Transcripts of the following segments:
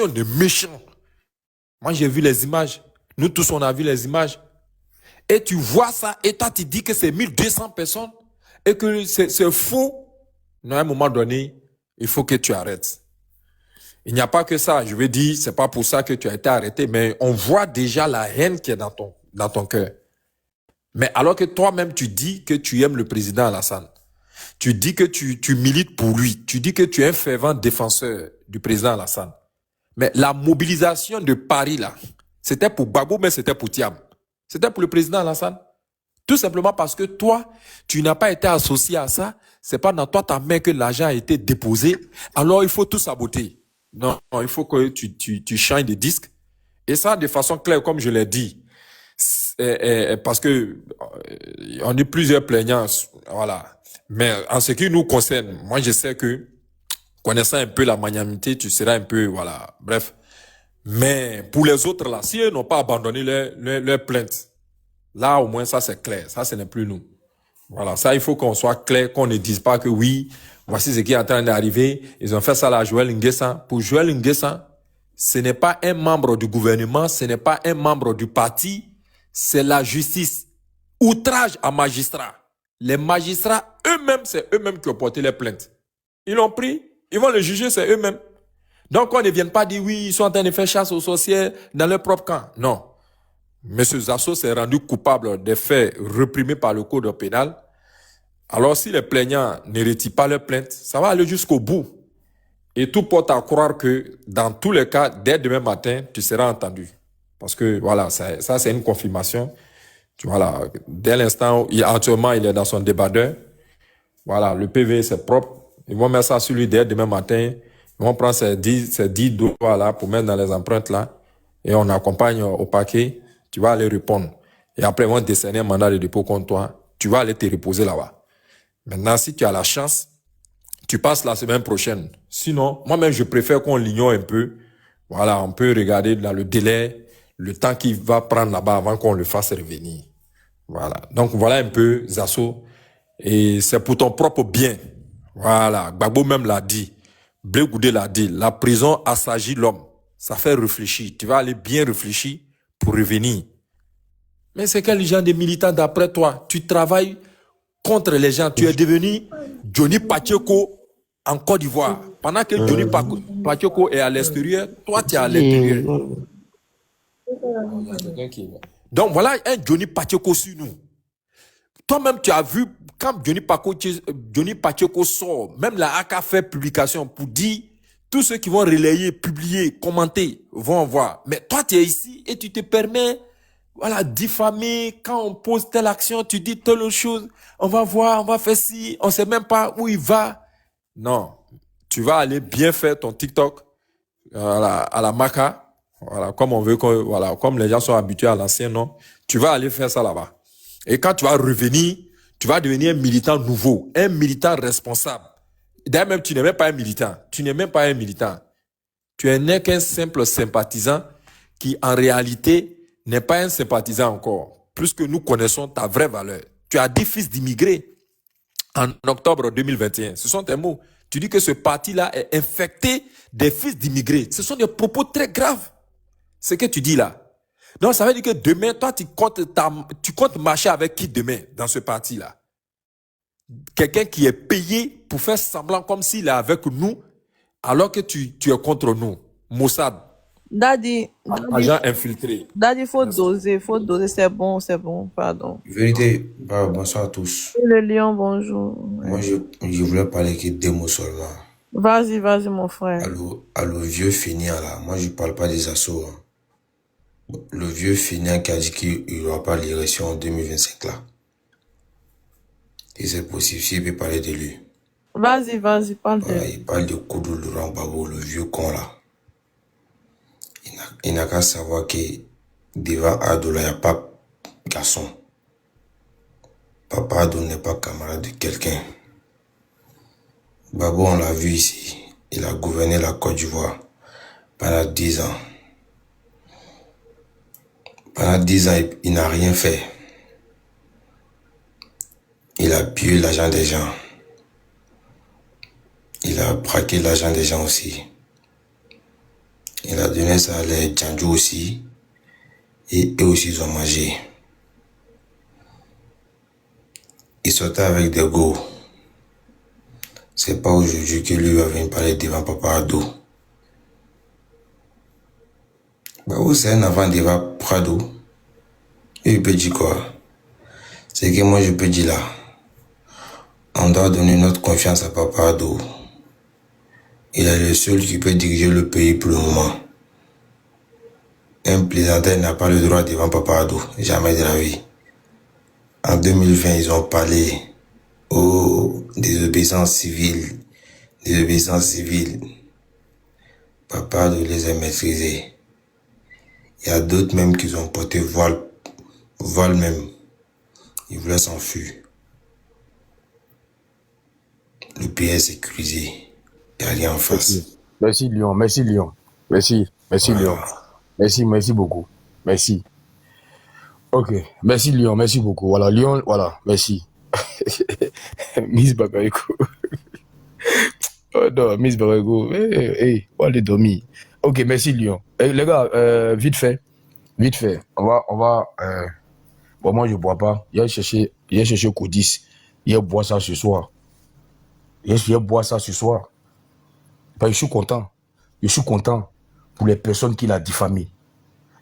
de méchant. Moi, j'ai vu les images. Nous tous, on a vu les images. Et tu vois ça, et toi, tu dis que c'est 1200 personnes et que c'est faux. Non, à un moment donné, il faut que tu arrêtes. Il n'y a pas que ça. Je veux dire, c'est pas pour ça que tu as été arrêté, mais on voit déjà la haine qui est dans ton cœur. Mais alors que toi-même, tu dis que tu aimes le président Alassane. Tu dis que tu milites pour lui. Tu dis que tu es un fervent défenseur du président Alassane. Mais la mobilisation de Paris, là, c'était pour Gbagbo, mais c'était pour Thiam. C'était pour le président Alassane. Tout simplement parce que toi, tu n'as pas été associé à ça. C'est pas dans toi ta main que l'argent a été déposé. Alors, il faut tout saboter. Non, il faut que tu changes de disque. Et ça, de façon claire, comme je l'ai dit. Parce que on est plusieurs plaignants. Voilà. Mais en ce qui nous concerne, moi, je sais que, connaissant un peu la magnanimité, tu seras un peu, voilà. Bref. Mais pour les autres, là, si eux n'ont pas abandonné leur plainte, là, au moins, ça, c'est clair. Ça, ce n'est plus nous. Voilà. Ça, il faut qu'on soit clair, qu'on ne dise pas que oui, voici ce qui est en train d'arriver. Ils ont fait ça là à Joël Nguessan. Pour Joël Nguessan, ce n'est pas un membre du gouvernement, ce n'est pas un membre du parti, c'est la justice. Outrage à magistrats. Les magistrats, eux-mêmes, c'est eux-mêmes qui ont porté les plaintes. Ils l'ont pris, ils vont le juger, c'est eux-mêmes. Donc, on ne vienne pas dire, oui, ils sont en train de faire chasse aux sorcières dans leur propre camp. Non. Monsieur Zasso s'est rendu coupable des faits reprimés par le code pénal. Alors, si les plaignants ne retirent pas leur plainte, ça va aller jusqu'au bout. Et tout porte à croire que, dans tous les cas, dès demain matin, tu seras entendu. Parce que, voilà, ça c'est une confirmation. Voilà, dès l'instant où actuellement il est dans son débardeur, voilà, le PV c'est propre. Ils vont mettre ça sur lui dès demain matin. Ils vont prendre ces 10 doigts là pour mettre dans les empreintes là. Et on accompagne au paquet. Tu vas aller répondre. Et après, ils vont décerner un mandat de dépôt contre toi. Tu vas aller te reposer là-bas. Maintenant, si tu as la chance, tu passes la semaine prochaine. Sinon, moi-même, je préfère qu'on l'ignore un peu. Voilà, on peut regarder dans le délai, le temps qu'il va prendre là-bas avant qu'on le fasse revenir. Voilà. Donc, voilà un peu, Zasso. Et c'est pour ton propre bien. Voilà. Gbagbo même l'a dit. Blé Goudé l'a dit. La prison assagit l'homme. Ça fait réfléchir. Tu vas aller bien réfléchir pour revenir. Mais c'est quel genre de militant d'après toi? Tu travailles contre les gens. Tu es devenu Johnny Pacheco en Côte d'Ivoire. Pendant que Johnny Pacheco est à l'extérieur, toi tu es à l'intérieur. Donc voilà un Johnny Pacheco sur nous. Toi-même, tu as vu, quand Johnny Pacheco sort, même la AK fait publication pour dire, tous ceux qui vont relayer, publier, commenter, vont voir. Mais toi, tu es ici et tu te permets, voilà, diffamer. Quand on pose telle action, tu dis telle autre chose. On va voir, on va faire ci. On sait même pas où il va. Non. Tu vas aller bien faire ton TikTok, à la Maca. Voilà, comme on veut, voilà, comme les gens sont habitués à l'ancien nom. Tu vas aller faire ça là-bas. Et quand tu vas revenir, tu vas devenir un militant nouveau, un militant responsable. D'ailleurs, même, tu n'es même pas un militant. Tu n'es même pas un militant. Tu n'es qu'un simple sympathisant qui, en réalité, n'est pas un sympathisant encore. Plus que nous connaissons ta vraie valeur. Tu as 10 fils d'immigrés en octobre 2021. Ce sont tes mots. Tu dis que ce parti-là est infecté des fils d'immigrés. Ce sont des propos très graves. Ce que tu dis là. Donc, ça veut dire que demain, toi, tu comptes marcher avec qui demain dans ce parti-là? Quelqu'un qui est payé pour faire semblant comme s'il est avec nous, alors que tu es contre nous. Mossad. Daddy, Agent infiltré. Daddy, faut doser, c'est bon, pardon. Vérité, bonsoir à tous. Le lion, bonjour. Moi, je voulais parler que deux mots seulement. Vas-y, mon frère. Allô, vieux fainéant là. Moi, je parle pas des assauts. Hein. Le vieux fainéant qui a dit qu'il n'y aura pas l'élection en 2025 là. Et c'est possible, s'il peut parler de lui. Vas-y, parle de lui. Il parle de Koudou Laurent Gbagbo, le vieux con là. Il n'a qu'à savoir que devant Ado là, il n'y a pas garçon. Papa Ado n'est pas camarade de quelqu'un. Gbagbo, on l'a vu ici. Il a gouverné la Côte d'Ivoire pendant 10 ans. Pendant 10 ans, il n'a rien fait. Il a pillé l'argent des gens. Il a braqué l'argent des gens aussi. Il a donné ça à les Django aussi. Et eux aussi, ils ont mangé. Ils sortaient avec des go. C'est pas aujourd'hui que lui va venir parler devant Papa Ado. Bah, vous, c'est un avant devant Prado. Et il peut dire quoi? C'est que moi, je peux dire là. On doit donner notre confiance à Papa Ado. Il est le seul qui peut diriger le pays pour le moment. Un plaisantin n'a pas le droit devant Papa Ado. Jamais de la vie. En 2020, ils ont parlé désobéissance civile. Désobéissance civile. Papa Ado les a maîtrisés. Il y a d'autres même qui ont porté voile même. Ils voulaient s'enfuir. Le pays est sécurisé. Il n'y a rien en face. Merci Lyon, merci Lyon. Merci Voilà. Lyon. Merci beaucoup. Merci. Ok, merci Lyon, merci beaucoup. Voilà, Lyon, voilà, merci. Miss Bakariko. Oh non, Miss Bakariko. Hey, on les dormir. Ok, merci Lyon. Les gars, vite fait. On va. Bon, moi, je bois pas. Il a cherché Codis. Il boit ça ce soir. Il boit ça ce soir. Ben, je suis content. Je suis content pour les personnes qu'il a diffamées.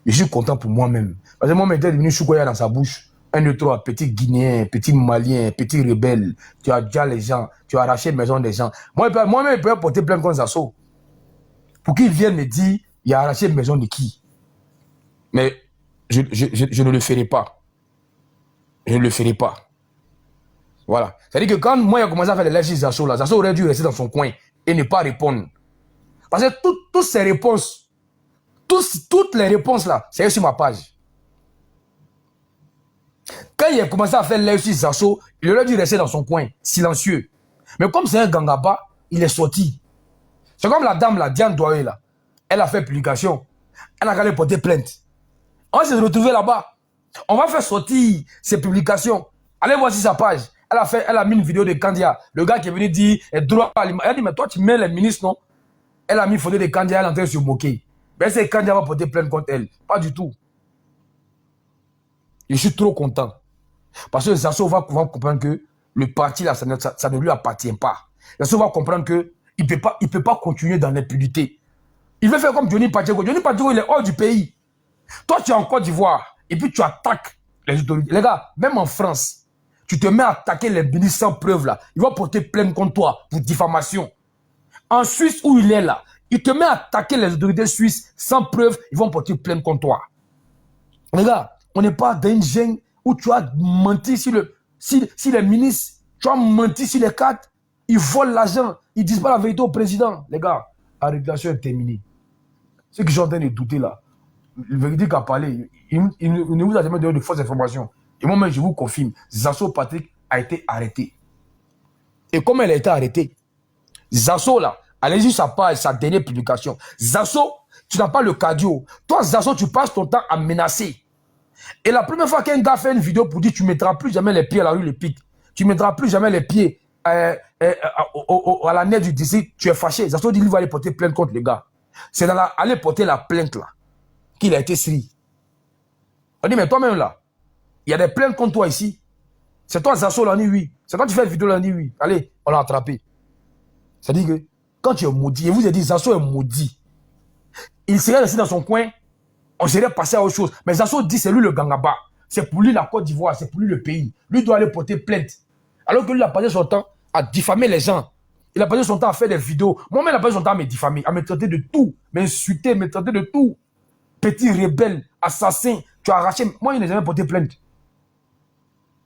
Je suis content pour moi-même. Parce que moi-même, j'étais devenu choukoya dans sa bouche. 1, 2, 3, petit Guinéen, petit Malien, petit rebelle. Tu as déjà les gens. Tu as arraché la maison des gens. Moi-même, je peux porter plainte contre Zasso. Pour qu'ils viennent me dire, il a arraché la maison de qui? Mais je ne le ferai pas. Je ne le ferai pas. Voilà. C'est-à-dire que quand moi, il a commencé à faire les lives sur Zasso, là, Zasso aurait dû rester dans son coin et ne pas répondre. Parce que toutes ces réponses, toutes les réponses là, c'est sur ma page. Quand il a commencé à faire live sur Zasso, il aurait dû rester dans son coin, silencieux. Mais comme c'est un gangaba, il est sorti. C'est comme la dame, la Diane Doué, là. Elle a fait publication. Elle a allé porter plainte. On s'est retrouvé là-bas. On va faire sortir ses publications. Allez voir sur sa page. Elle a mis une vidéo de Kandia. Le gars qui est venu dire droit à l'image. Elle a dit, mais toi, tu mets les ministres, non? Elle a mis une photo de Kandia, elle est en train de se moquer. Mais c'est Kandia va porter plainte contre elle. Pas du tout. Je suis trop content. Parce que Zasso va comprendre que le parti, là, ça ne lui appartient pas. Zasso va comprendre qu'il ne peut pas continuer dans l'impunité. Il veut faire comme Johnny Pacheco. Johnny Pacheco, il est hors du pays. Toi, tu es en Côte d'Ivoire. Et puis, tu attaques les autorités. Les gars, même en France, tu te mets à attaquer les ministres sans preuve, là. Ils vont porter plainte contre toi pour diffamation. En Suisse, où il est là, il te met à attaquer les autorités suisses sans preuve, ils vont porter plainte contre toi. Les gars, on n'est pas dans une gêne où tu as menti sur les ministres, tu as menti sur les cadres, ils volent l'argent, ils disent pas la vérité au président. Les gars, la régulation est terminée. Ceux qui sont en train de douter là, le véridique a parlé, il ne vous a jamais donné de fausses informations. Et moi-même, je vous confirme, Zasso Patrick a été arrêté. Et comme elle a été arrêtée, Zasso là, allez sur sa page, sa dernière publication. Zasso, tu n'as pas le cardio. Toi, Zasso, tu passes ton temps à menacer. Et la première fois qu'un gars fait une vidéo pour dire tu ne mettras plus jamais les pieds à la rue Le Pic, tu ne mettras plus jamais les pieds à la nez du DC, tu es fâché. Zasso dit qu'il va aller porter plainte contre le gars. C'est dans aller porter la plainte là qu'il a été sri. On dit mais toi-même là, il y a des plaintes contre toi ici. C'est toi Zasso là, oui. C'est toi qui fais une vidéo là, oui. Allez, on l'a attrapé. C'est-à-dire que quand tu es maudit, et vous avez dit Zasso est maudit, il serait resté dans son coin, on serait passé à autre chose. Mais Zasso dit c'est lui le gangaba. C'est pour lui la Côte d'Ivoire, c'est pour lui le pays. Lui doit aller porter plainte. Alors que lui a passé son temps à diffamer les gens. Il a passé son temps à faire des vidéos. Moi-même, il a passé son temps à me diffamer, à me traiter de tout, m'insulter, me traiter de tout. Petit rebelle, assassin, tu as arraché. Moi, il n'a jamais porté plainte.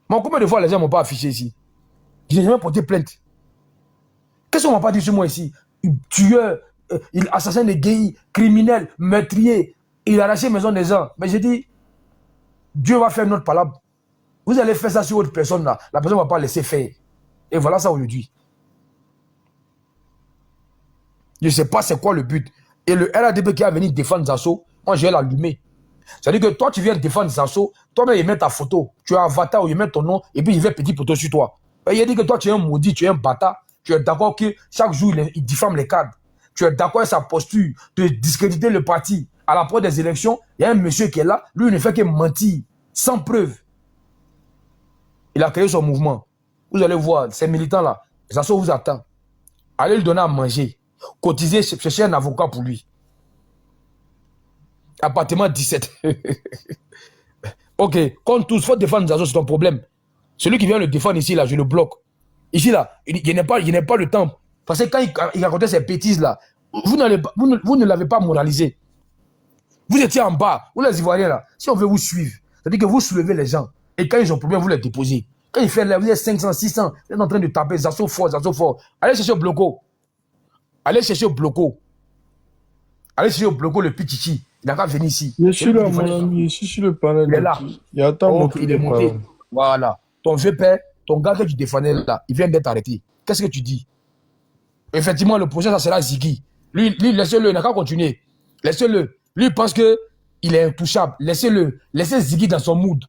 Moi, combien de fois les gens ne m'ont pas affiché ici? Je n'ai jamais porté plainte. Qu'est-ce qu'on ne m'a pas dit sur moi ici? Tueur, il assassin des gays, criminel, meurtrier, il a arraché la maison des gens. Mais j'ai dit, Dieu va faire notre palabre. Vous allez faire ça sur autre personne là. La personne ne va pas laisser faire. Et voilà ça aujourd'hui. Je ne sais pas c'est quoi le but. Et le RADP qui a venu défendre Zasso, moi je vais l'allumer. C'est-à-dire que toi tu viens défendre Zasso, toi-même il met ta photo, tu as un avatar où il met ton nom et puis il fait petit poteau sur toi. Et il dit que toi tu es un maudit, tu es un bâtard, tu es d'accord que chaque jour il diffame les cadres. tu es d'accord avec sa posture de discréditer le parti à l'approche des élections, il y a un monsieur qui est là, lui il ne fait que mentir, sans preuve. Il a créé son mouvement. Vous allez voir, ces militants-là, ça vous attend. Allez lui donner à manger, cotiser, chercher un avocat pour lui. Appartement 17. Ok, quand tous, il faut défendre Zazo, c'est ton problème. Celui qui vient le défendre ici, là, je le bloque. Ici, là, il n'a pas le temps. Parce que quand il racontait ces bêtises, là, vous ne l'avez pas moralisé. Vous étiez en bas, vous les Ivoiriens, là. Si on veut vous suivre, c'est-à-dire que vous soulevez les gens. Et quand ils ont problème, vous les déposez. Quand il fait là, vous êtes 500, 600, vous êtes en train de taper Zazo fort, Zazo fort. Allez chercher au bloco. Allez chercher au bloco. Allez chercher au bloco le Pichichi. Il n'a qu'à venir ici. Je suis là, mon ami. Je suis sur le panel. Il est là. Il attend mon tour il est de monté. parole. Voilà. Ton vieux père, ton gars que tu défendais là, il vient d'être arrêté. Qu'est-ce que tu dis? Effectivement, le prochain, ça sera Ziggy. Lui laissez-le, il n'a qu'à continuer. Laissez-le. Lui, il pense qu'il est intouchable. Laissez-le. Laissez Ziggy dans son mood.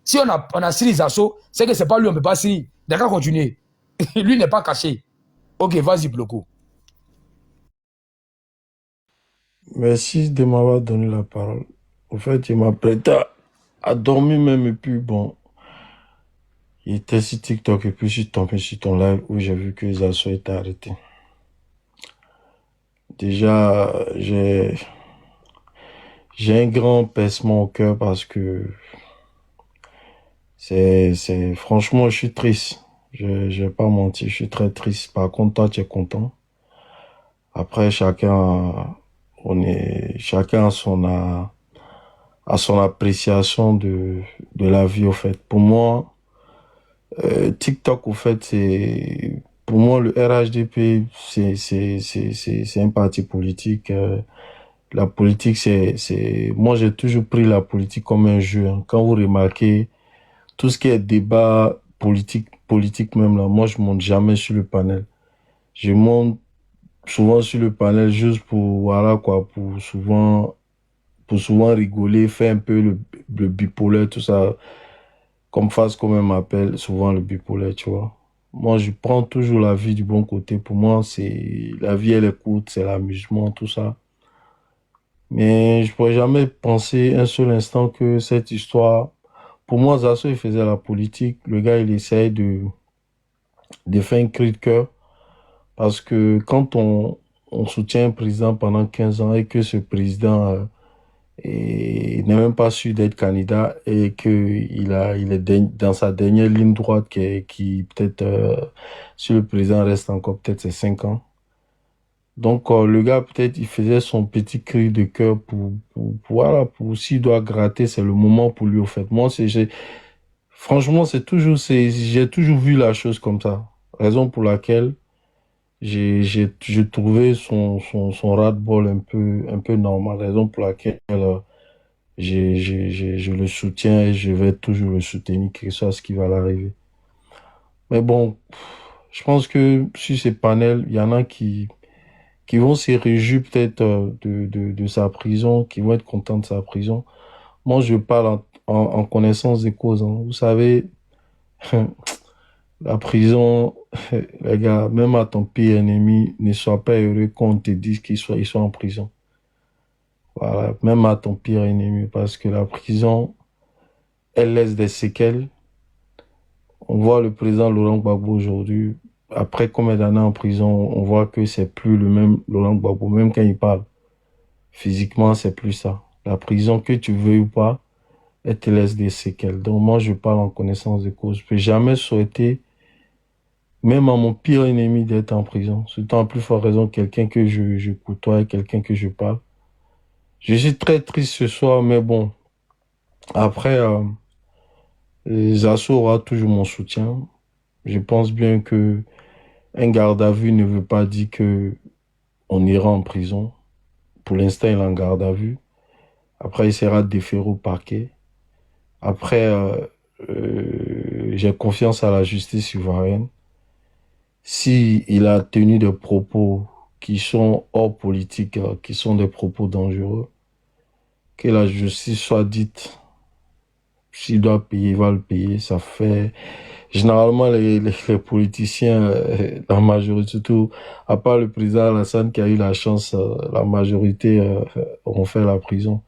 Si on a Siri Zasso, c'est que ce n'est pas lui, on ne peut pas Siri. Il n'a qu'à continuer. Lui n'est pas caché. Ok, vas-y, Bloco. Merci de m'avoir donné la parole. En fait, il m'apprêtait à dormir même. Et puis, bon, il était sur TikTok. Et puis, je suis tombé sur ton live où j'ai vu que Zasso était arrêté. Déjà, j'ai un grand pincement au cœur parce que franchement, je suis triste. Je vais pas mentir, je suis très triste. Par contre, toi, tu es content. Après, chacun a son appréciation de la vie, au fait. Pour moi, TikTok, au fait, pour moi, le RHDP, c'est un parti politique. La politique, moi, j'ai toujours pris la politique comme un jeu. Hein. Quand vous remarquez, tout ce qui est débat politique même, là, moi, je monte jamais sur le panel. Je monte souvent sur le panel juste pour, voilà, quoi, pour souvent rigoler, faire un peu le bipolaire, tout ça. Comme face, comme on m'appelle souvent le bipolaire, tu vois. Moi, je prends toujours la vie du bon côté. Pour moi, la vie, elle est courte, c'est l'amusement, tout ça. Mais je pourrais jamais penser un seul instant que cette histoire, pour moi, Zasso, il faisait la politique. Le gars, il essaye de faire un cri de cœur. Parce que quand on soutient un président pendant 15 ans et que ce président n'est même pas sûr d'être candidat et qu'il est dans sa dernière ligne droite qui peut-être, si le président reste encore, peut-être c'est 5 ans. Donc, le gars, peut-être, il faisait son petit cri de cœur voilà, s'il doit gratter, c'est le moment pour lui, au fait. Moi, franchement, j'ai toujours vu la chose comme ça. Raison pour laquelle j'ai trouvé son ras-de-bol un peu normal. Raison pour laquelle je le soutiens et je vais toujours le soutenir, que ce soit ce qui va l'arriver. Mais bon, je pense que sur ces panels, il y en a qui vont se réjouir peut-être de sa prison, qui vont être contents de sa prison. Moi, je parle en connaissance des causes. Hein. Vous savez, la prison, les gars, même à ton pire ennemi, ne sois pas heureux quand on te dise qu'ils soient en prison. Voilà, même à ton pire ennemi, parce que la prison, elle laisse des séquelles. On voit le président Laurent Gbagbo aujourd'hui, après combien d'années en prison, on voit que c'est plus le même Laurent Gbagbo, même quand il parle. Physiquement, c'est plus ça. La prison, que tu veux ou pas, elle te laisse des séquelles. Donc moi, je parle en connaissance de cause. Je peux jamais souhaiter, même à mon pire ennemi, d'être en prison. Surtout en plus forte raison, quelqu'un que je côtoie, quelqu'un que je parle. Je suis très triste ce soir, mais bon. Après, Zasso aura toujours mon soutien. Je pense bien que un garde à vue ne veut pas dire que on ira en prison. Pour l'instant, il est en garde à vue. Après, il sera déféré au parquet. Après, j'ai confiance à la justice ivoirienne. Si il a tenu des propos qui sont hors politique, qui sont des propos dangereux, que la justice soit dite s'il doit payer, il va le payer. Ça fait... Généralement, les politiciens, la majorité, surtout, à part le président Alassane qui a eu la chance, la majorité ont fait la prison.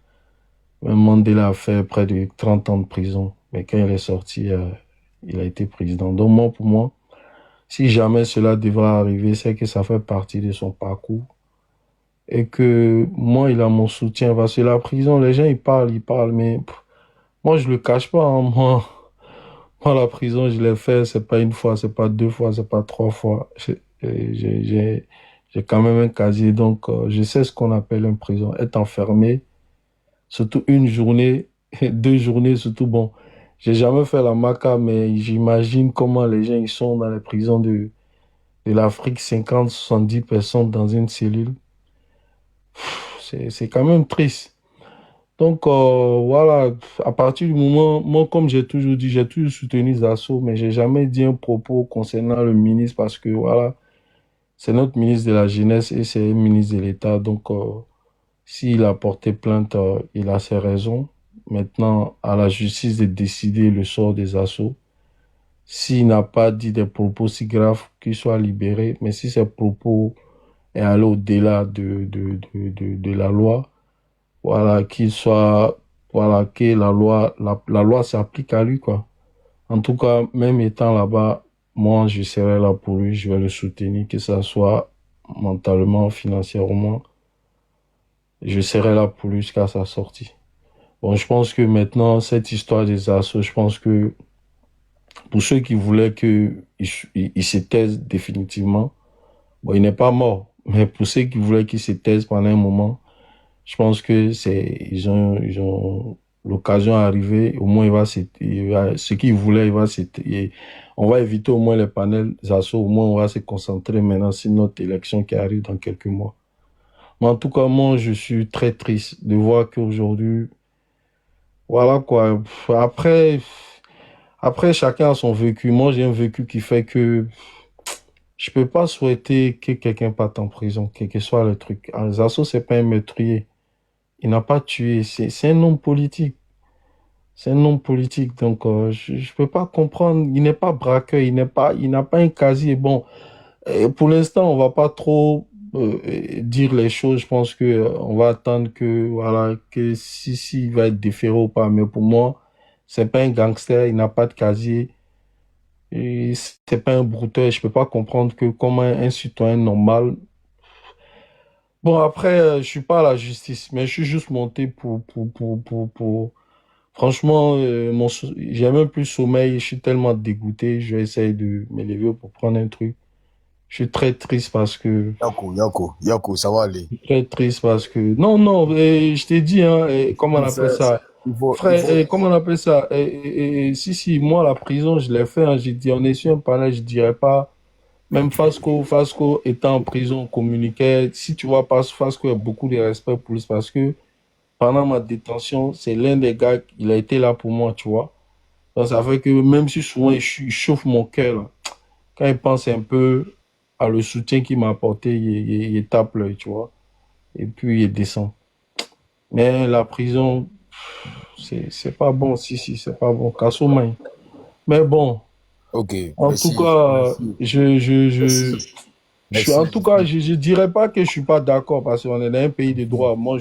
Même Mandela a fait près de 30 ans de prison. Mais quand il est sorti, il a été président. Donc moi, pour moi, si jamais cela devrait arriver, c'est que ça fait partie de son parcours. Et que moi, il a mon soutien. Parce que la prison, les gens, ils parlent, mais moi, je le cache pas. Hein, moi, la prison, je l'ai fait, c'est pas une fois, c'est pas deux fois, c'est pas trois fois. J'ai quand même un casier, donc je sais ce qu'on appelle une prison. Être enfermé, surtout une journée, 2 journées, surtout bon. J'ai jamais fait la maca, mais j'imagine comment les gens ils sont dans les prisons de l'Afrique, 50, 70 personnes dans une cellule. C'est quand même triste. Donc voilà, à partir du moment, moi comme j'ai toujours dit, j'ai toujours soutenu Zasso, mais j'ai jamais dit un propos concernant le ministre parce que voilà, c'est notre ministre de la Jeunesse et c'est un ministre de l'État. Donc s'il a porté plainte, il a ses raisons. Maintenant, à la justice de décider le sort des assauts. S'il n'a pas dit des propos si graves, qu'il soit libéré. Mais si ces propos est allé au-delà de la loi, voilà, qu'il soit, voilà, que la loi s'applique à lui, quoi. En tout cas, même étant là-bas, moi, je serai là pour lui, je vais le soutenir, que ça soit mentalement, financièrement. Je serai là pour lui jusqu'à sa sortie. Bon, je pense que maintenant, cette histoire des assos, je pense que pour ceux qui voulaient qu'il se taise définitivement, bon, il n'est pas mort. Mais pour ceux qui voulaient qu'il se taise pendant un moment, je pense que ils ont l'occasion arrivée. Au moins, ce qu'il voulait, on va éviter au moins les panels assos. Au moins, on va se concentrer maintenant sur notre élection qui arrive dans quelques mois. Mais en tout cas, moi, je suis très triste de voir qu'aujourd'hui, voilà quoi. Après, chacun a son vécu. Moi, j'ai un vécu qui fait que je peux pas souhaiter que quelqu'un parte en prison, quel que soit le truc. Zasso, c'est pas un meurtrier. Il n'a pas tué. C'est un homme politique. C'est un homme politique. Donc, je peux pas comprendre. Il n'est pas braqueur. Il n'a pas un casier. Bon, pour l'instant, on va pas trop dire les choses. Je pense que on va attendre que voilà que si il va être déféré ou pas. Mais pour moi, c'est pas un gangster. Il n'a pas de casier. Et c'est pas un brouteur. Je peux pas comprendre que comment un citoyen normal. Bon après, je suis pas à la justice, mais je suis juste monté pour. Franchement, j'ai même plus sommeil. Je suis tellement dégoûté. Je vais essayer de me lever pour prendre un truc. Je suis très triste parce que... Yako, ça va aller. Très triste parce que... Non, je t'ai dit, hein, comment on appelle ça? Frère, comment on appelle ça? Si, moi, la prison, je l'ai fait, hein, j'ai dit, on est sur un panel, je dirais pas... Même Fasco étant en prison, on communiquait. Si tu vois, Fasco a beaucoup de respect pour lui parce que pendant ma détention, c'est l'un des gars, il a été là pour moi, tu vois. Donc, ça fait que même si souvent il chauffe mon cœur, là, quand il pense un peu à le soutien qu'il m'a apporté, il tape l'œil, tu vois. Et puis il descend. Mais la prison, c'est pas bon, si, c'est pas bon. Kassoumai. Mais bon. Ok. En tout cas, en tout cas, je dirais pas que je suis pas d'accord parce qu'on est dans un pays de droit. Moi,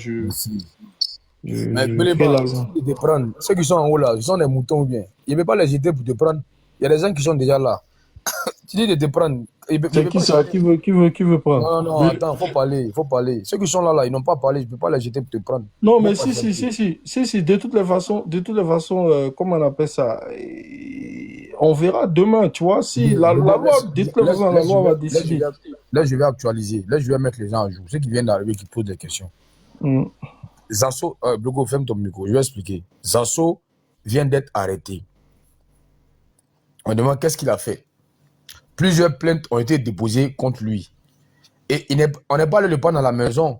mais de prendre, ceux qui sont en haut là, ils sont des moutons ou bien. Il ne veut pas les jeter pour te prendre. Il y a des gens qui sont déjà là. Tu dis de te prendre. C'est qui ça? Qui veut prendre? Non, attends, faut parler. Ceux qui sont là, ils n'ont pas parlé, je ne peux pas les jeter pour te prendre. Non, mais si, de toutes les façons, comment on appelle ça? On verra demain, tu vois, si la loi, de toute façon, la loi va décider. Là, je vais actualiser. Là, je vais mettre les gens à jour. Ceux qui viennent d'arriver, qui posent des questions. Zasso, Blogo, ferme ton micro, je vais expliquer. Zasso vient d'être arrêté. On demande qu'est-ce qu'il a fait. Plusieurs plaintes ont été déposées contre lui. Et on n'est pas allé le prendre dans la maison.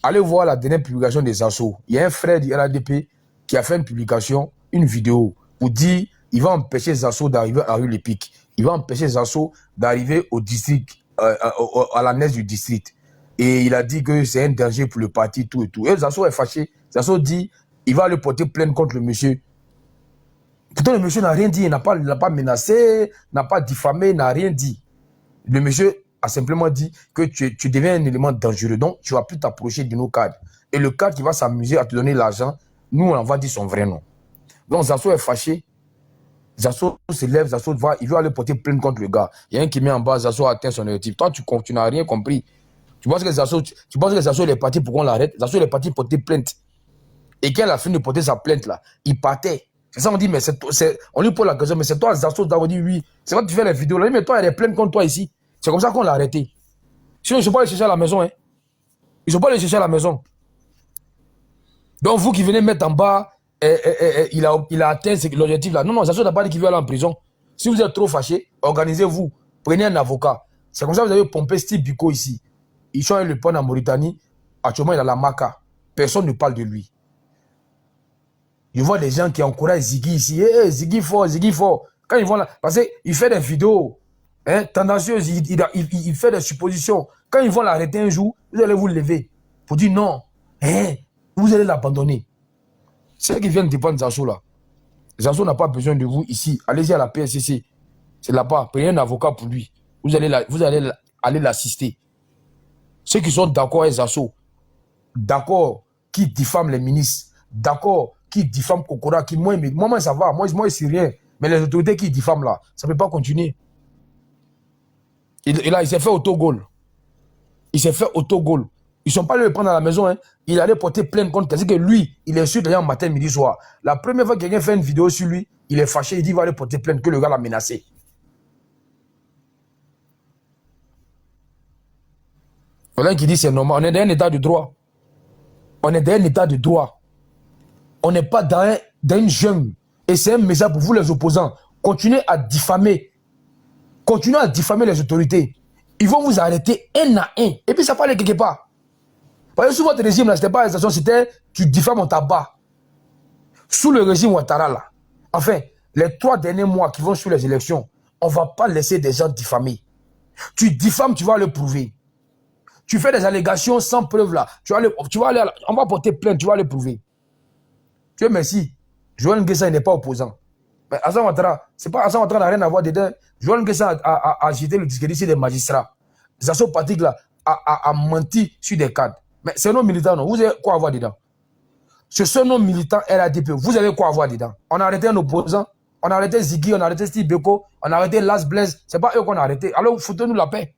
Allez voir la dernière publication des Zasso. Il y a un frère du RADP qui a fait une publication, une vidéo, pour dire il va empêcher Zasso d'arriver à rue Lepic. Il va empêcher Zasso d'arriver au district, à la neige du district. Et il a dit que c'est un danger pour le parti, tout et tout. Et Zasso est fâché. Zasso dit il va aller porter plainte contre le monsieur. Pourtant, le monsieur n'a rien dit, il n'a pas menacé, n'a pas diffamé, n'a rien dit. Le monsieur a simplement dit que tu deviens un élément dangereux, donc tu ne vas plus t'approcher de nos cadres. Et le cadre qui va s'amuser à te donner l'argent, nous, on va dire son vrai nom. Donc, Zasso est fâché. Zasso se lève, Zasso va, il veut aller porter plainte contre le gars. Il y a un qui met en bas, Zasso a atteint son objectif. Toi, tu n'as rien compris. Tu penses que Zasso il est parti pour qu'on l'arrête? Zasso il est parti porter plainte. Et quand il a fini de porter sa plainte là, il partait. C'est ça, on dit, mais on lui pose la question, mais c'est toi, Zasso, on dit oui. C'est toi qui fais les vidéos là, mais toi, il y a des plaintes contre toi ici. C'est comme ça qu'on l'a arrêté. Sinon, ils ne sont pas allés chercher à la maison. Hein. Ils ne sont pas allés chercher à la maison. Donc, vous qui venez mettre en bas, il a atteint l'objectif là. Non, non, Zasso n'a pas dit qu'il veut aller en prison. Si vous êtes trop fâché, organisez-vous. Prenez un avocat. C'est comme ça que vous avez pompé Steve Biko ici. Ils sont le pont en Mauritanie. Actuellement, il a la maca. Personne ne parle de lui. Je vois des gens qui encouragent Ziggy ici. Hey, Ziggy fort, Ziggy fort. Quand ils vont là, parce qu'il fait des vidéos tendancieuses, il fait des suppositions. Quand ils vont l'arrêter un jour, vous allez vous lever pour dire non. Vous allez l'abandonner. Ceux qui viennent dépendre de Zasso là. Zasso n'a pas besoin de vous ici. Allez-y à la PSCC. C'est là-bas. Prenez un avocat pour lui. Vous allez aller l'assister. Ceux qui sont d'accord avec Zasso, d'accord, qui diffament les ministres, d'accord, qui diffament Kokora, qui moi, ça va, moi, c'est rien. Mais les autorités qui diffament là, ça ne peut pas continuer. Et là, il s'est fait autogol. Il s'est fait autogol. Ils ne sont pas allés le prendre à la maison. Hein. Il allait porter plainte contre quelqu'un que lui, il insulte d'ailleurs matin, midi, soir. La première fois que quelqu'un fait une vidéo sur lui, il est fâché, il dit qu'il va aller porter plainte, que le gars l'a menacé. Voilà qui dit c'est normal. On est dans un état de droit. On est dans un état de droit. On n'est pas dans une jungle. Et c'est un message pour vous les opposants. Continuez à diffamer. Continuez à diffamer les autorités. Ils vont vous arrêter un à un. Et puis ça va aller quelque part. Parce que sous votre régime, là, c'était pas l'arrestation, c'était tu diffames, on tabac. Sous le régime Ouattara, là, enfin, les 3 derniers mois qui vont sur les élections, on ne va pas laisser des gens diffamer. Tu diffames, tu vas le prouver. Tu fais des allégations sans preuve, là. On va porter plainte, tu vas le prouver. Dieu merci. Joël Nguessa n'est pas opposant. Mais Hassan Ouattara, c'est pas Hassan Ouattara n'a rien à voir dedans. Joël Nguessa a agité le discrédit des magistrats. Zasso Patrick, là, a menti sur des cadres. Mais c'est non militant, non. Vous avez quoi avoir dedans? Ce sont nos militants RADP. Vous avez quoi avoir dedans? On a arrêté un opposant. On a arrêté Ziggy, on a arrêté Steve Beko, on a arrêté Las Blaise. Ce n'est pas eux qu'on a arrêté. Alors, foutez-nous la paix.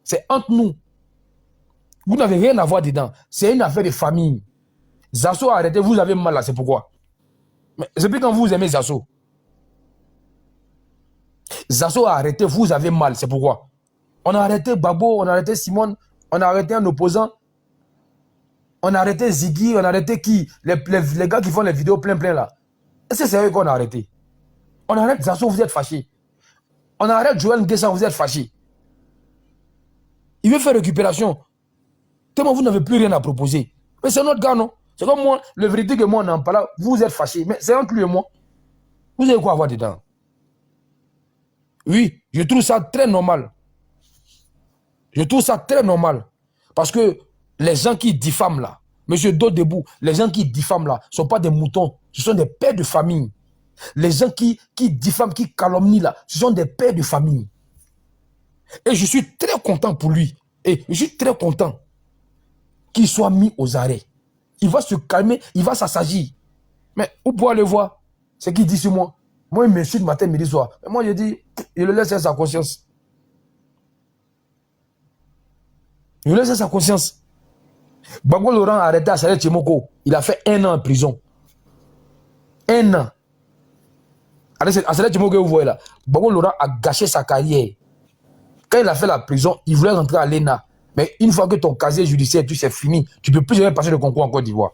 C'est entre nous. Vous n'avez rien à voir dedans. C'est une affaire de famille. Zasso a arrêté, vous avez mal là, c'est pourquoi? Mais c'est plus quand vous aimez Zasso. Zasso a arrêté, vous avez mal, c'est pourquoi? On a arrêté Babo, on a arrêté Simone, on a arrêté un opposant. On a arrêté Ziggy, on a arrêté qui? Les gars qui font les vidéos plein là. Est-ce que c'est eux qu'on a arrêté? On arrête Zasso, vous êtes fâchés. On arrête Joël Nguessa, vous êtes fâchés. Il veut faire récupération. Tellement vous n'avez plus rien à proposer. Mais c'est notre gars, non? C'est comme moi, le vérité que moi on en parle, vous êtes fâchés. Mais c'est entre lui et moi. Vous avez quoi avoir dedans? Oui, je trouve ça très normal. Je trouve ça très normal. Parce que les gens qui diffament là, monsieur Dodebou, les gens qui diffament là, ne sont pas des moutons, ce sont des pères de famille. Les gens qui diffament, qui calomnient là, ce sont des pères de famille. Et je suis très content pour lui. Et je suis très content qu'il soit mis aux arrêts. Il va se calmer, il va s'assagir. Mais où pour aller voir ce qu'il dit sur moi? Moi, il m'insulte matin, midi, soir. Mais moi, je dis, il le laisse à sa conscience. Il le laisse à sa conscience. Bango Laurent a arrêté à Saleh Tchemoko. Il a fait 1 an en prison. 1 an. À Saleh Tchemoko, vous voyez là. Bango Laurent a gâché sa carrière. Quand il a fait la prison, il voulait rentrer à l'ENA. Mais une fois que ton casier judiciaire, tout c'est fini, tu ne peux plus jamais passer le concours en Côte d'Ivoire.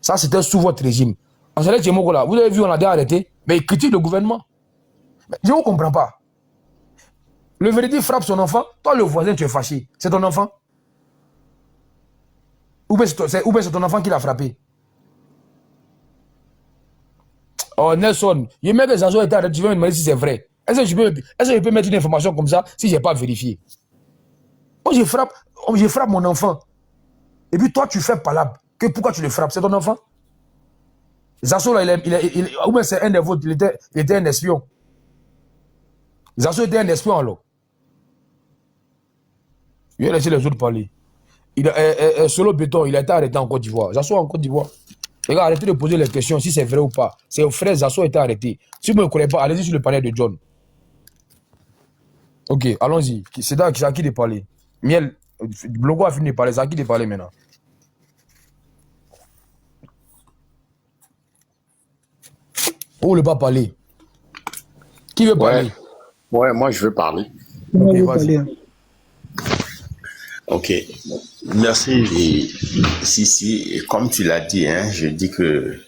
Ça, c'était sous votre régime. En Saleh Tchemoko, là, vous avez vu, on a déjà arrêté, mais il critique le gouvernement. Mais je ne vous comprends pas. Le vérité frappe son enfant, toi, le voisin, tu es fâché. C'est ton enfant? Ou bien c'est ton enfant qui l'a frappé? Oh, Nelson, je mets que Zazo était arrêté, tu veux me demander si c'est vrai. Est-ce que je peux mettre une information comme ça si je n'ai pas vérifié? Moi, je frappe mon enfant. Et puis toi, tu fais palabre. Pourquoi tu le frappes? C'est ton enfant? Zasso, là, ou bien c'est un des vôtres, il était un espion. Zasso était un espion, alors. Il a laissé les autres parler. Solo Béton, il a été arrêté en Côte d'Ivoire. Zasso en Côte d'Ivoire. Les gars, arrêtez de poser les questions si c'est vrai ou pas. C'est au frère Zasso a été arrêté. Si vous ne me connaissez pas, allez-y sur le panel de John. Ok, allons-y. C'est à qui de parler. Miel, Blogo a fini de parler. C'est à qui de parler maintenant. Vous ne voulez pas parler? Qui veut parler? Ouais, moi je veux parler. Ok, vas-y. Ok, merci Sissi. Et comme tu l'as dit, hein, je dis que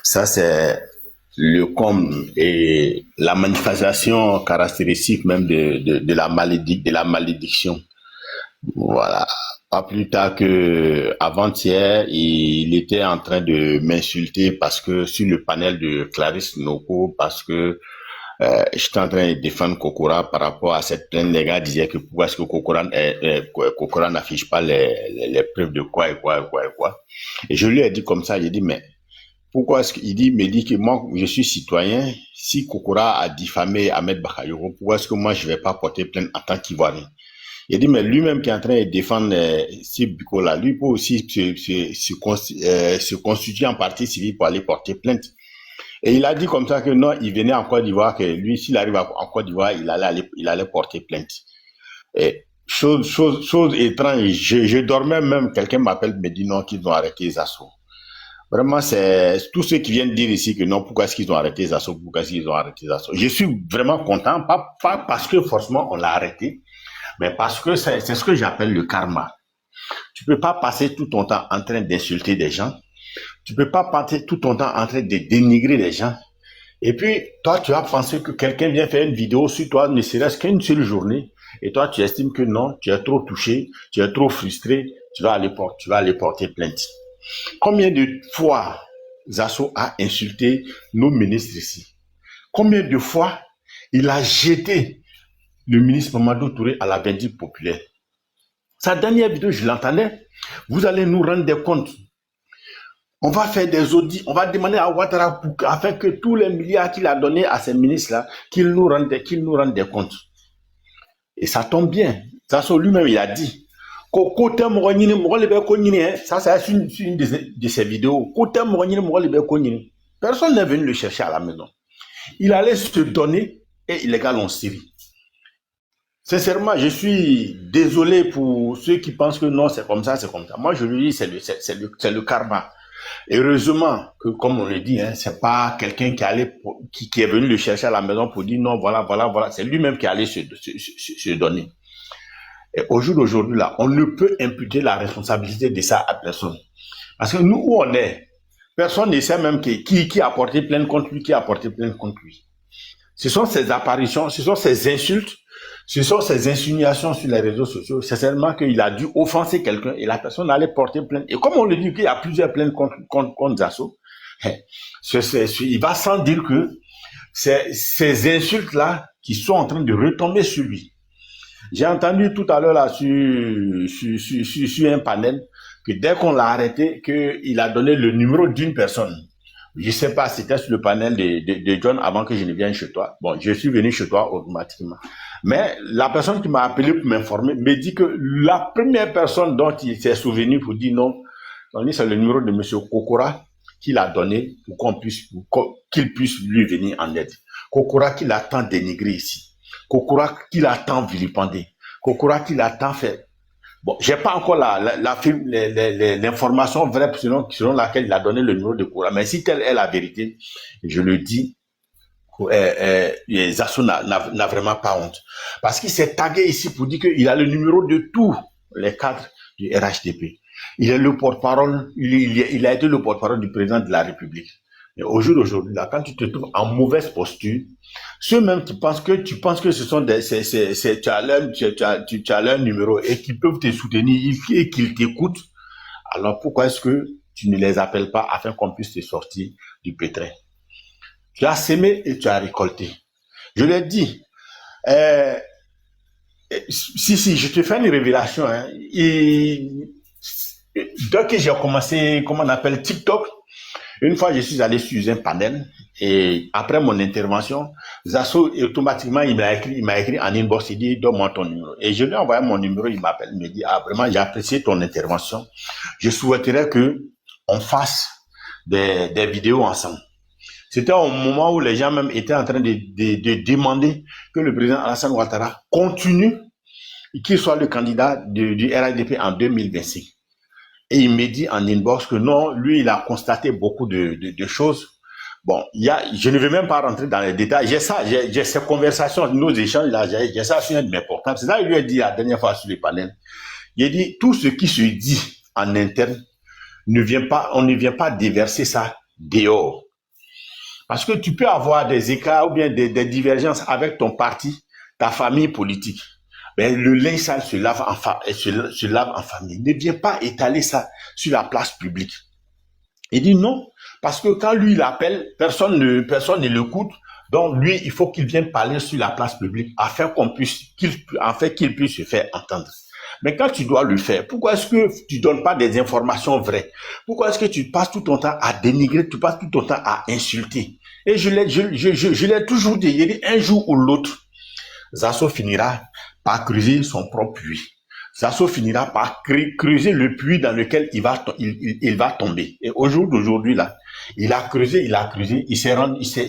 ça c'est le com et la manifestation caractéristique même de la malédiction. Voilà. Pas plus tard que avant-hier, il était en train de m'insulter parce que sur le panel de Clarisse Noko, parce que j'étais en train de défendre Kokora par rapport à cette plainte. Les gars disaient que pourquoi est-ce que Kokora n'affiche pas les preuves de quoi et quoi et quoi et quoi. Et je lui ai dit comme ça, j'ai dit, mais pourquoi est-ce qu'il me dit que moi, je suis citoyen, si Kokora a diffamé Ahmed Bakayoko, pourquoi est-ce que moi, je vais pas porter plainte en tant qu'Ivoirien? Il dit, mais lui-même qui est en train de défendre ces bucots-là, lui peut aussi se constituer en partie civile pour aller porter plainte. Et il a dit comme ça que non, il venait en Côte d'Ivoire, que lui, s'il arrive en Côte d'Ivoire, il allait porter plainte. Et chose étrange, je dormais même, quelqu'un m'appelle, me dit non, qu'ils ont arrêté les assauts. Vraiment, c'est tous ceux qui viennent dire ici que non, pourquoi est-ce qu'ils ont arrêté les assauts, pourquoi est-ce qu'ils ont arrêté les assauts. Je suis vraiment content, pas parce que forcément on l'a arrêté, mais parce que c'est ce que j'appelle le karma. Tu peux pas passer tout ton temps en train d'insulter des gens. Tu peux pas passer tout ton temps en train de dénigrer les gens. Et puis, toi, tu as pensé que quelqu'un vient faire une vidéo sur toi, ne serait-ce qu'une seule journée. Et toi, tu estimes que non, tu es trop touché, tu es trop frustré, tu vas aller porter plainte. Combien de fois Zasso a insulté nos ministres ici? Combien de fois il a jeté le ministre Mamadou Touré à la vindicte populaire? Sa dernière vidéo, je l'entendais. Vous allez nous rendre des comptes. On va faire des audits, on va demander à Ouattara afin que tous les milliards qu'il a donnés à ces ministres-là, qu'il nous rende des comptes. Et ça tombe bien. Zasso lui-même, il a dit. Ça, c'est une de ses vidéos. Personne n'est venu le chercher à la maison. Il allait se donner et les gars l'ont série. Sincèrement, je suis désolé pour ceux qui pensent que non, c'est comme ça, c'est comme ça. Moi, je lui dis, c'est le karma. Heureusement que, comme on le dit, hein, c'est pas quelqu'un qui est venu le chercher à la maison pour dire non, voilà. C'est lui-même qui allait se donner. Et au jour d'aujourd'hui, là, on ne peut imputer la responsabilité de ça à personne. Parce que nous, où on est, personne ne sait même qui a porté plainte contre lui, qui a porté plainte contre lui. Ce sont ces apparitions, ce sont ces insultes, ce sont ces insinuations sur les réseaux sociaux. C'est seulement qu'il a dû offenser quelqu'un et la personne allait porter plainte. Et comme on le dit qu'il y a plusieurs plaintes contre Zasso, il va sans dire que c'est ces insultes-là qui sont en train de retomber sur lui. J'ai entendu tout à l'heure là sur un panel que dès qu'on l'a arrêté, qu'il a donné le numéro d'une personne. Je sais pas, c'était sur le panel de John avant que je ne vienne chez toi. Bon, je suis venu chez toi automatiquement. Mais la personne qui m'a appelé pour m'informer me dit que la première personne dont il s'est souvenu pour dire non, c'est le numéro de monsieur Kokora qu'il a donné pour qu'il puisse lui venir en aide. Kokora qu'il a tant dénigré ici. Kokora qu'il a tant vilipendé. Kokora qu'il a tant fait. Bon, j'ai pas encore l'information vraie selon laquelle il a donné le numéro de Kokora. Mais si telle est la vérité, je le dis, Zasso n'a vraiment pas honte. Parce qu'il s'est tagué ici pour dire qu'il a le numéro de tous les cadres du RHDP. Il est le porte-parole, il a été le porte-parole du président de la République. Mais au jour d'aujourd'hui, là, quand tu te trouves en mauvaise posture, ceux-mêmes qui pensent que ce sont tu as leur numéro et qu'ils peuvent te soutenir et qu'ils t'écoutent, alors pourquoi est-ce que tu ne les appelles pas afin qu'on puisse te sortir du pétrin? Tu as sémé et tu as récolté. Je l'ai dit. Si, je te fais une révélation. Hein. Dès que j'ai commencé, comment on appelle, TikTok, Une fois, je suis allé sur un panel et après mon intervention, Zasso, automatiquement, il m'a écrit en inbox, il dit, donne-moi ton numéro. Et je lui ai envoyé mon numéro, il m'appelle, il me dit, ah, vraiment, j'ai apprécié ton intervention. Je souhaiterais que on fasse des vidéos ensemble. C'était au moment où les gens même étaient en train de demander que le président Alassane Ouattara continue, qu'il soit le candidat du RHDP en 2025. Et il me dit en inbox que non, lui, il a constaté beaucoup de choses. Bon, je ne vais même pas rentrer dans les détails. J'ai ces conversations, nos échanges là, j'ai ça sur un de mes portables. C'est ça que je lui ai dit la dernière fois sur le panel. Il a dit, tout ce qui se dit en interne, on ne vient pas déverser ça dehors. Parce que tu peux avoir des écarts ou bien des divergences avec ton parti, ta famille politique. Mais le linge sale se lave en famille. Ne viens pas étaler ça sur la place publique. Il dit non, parce que quand lui il appelle, personne ne l'écoute. Donc lui, il faut qu'il vienne parler sur la place publique afin qu'il puisse se faire entendre. Mais quand tu dois le faire, pourquoi est-ce que tu donnes pas des informations vraies? Pourquoi est-ce que tu passes tout ton temps à dénigrer, tu passes tout ton temps à insulter? Et je l'ai toujours dit, il dit un jour ou l'autre, Zasso finira par creuser son propre puits. Zasso finira par creuser le puits dans lequel il va tomber. Et au jour d'aujourd'hui, là, il a creusé, il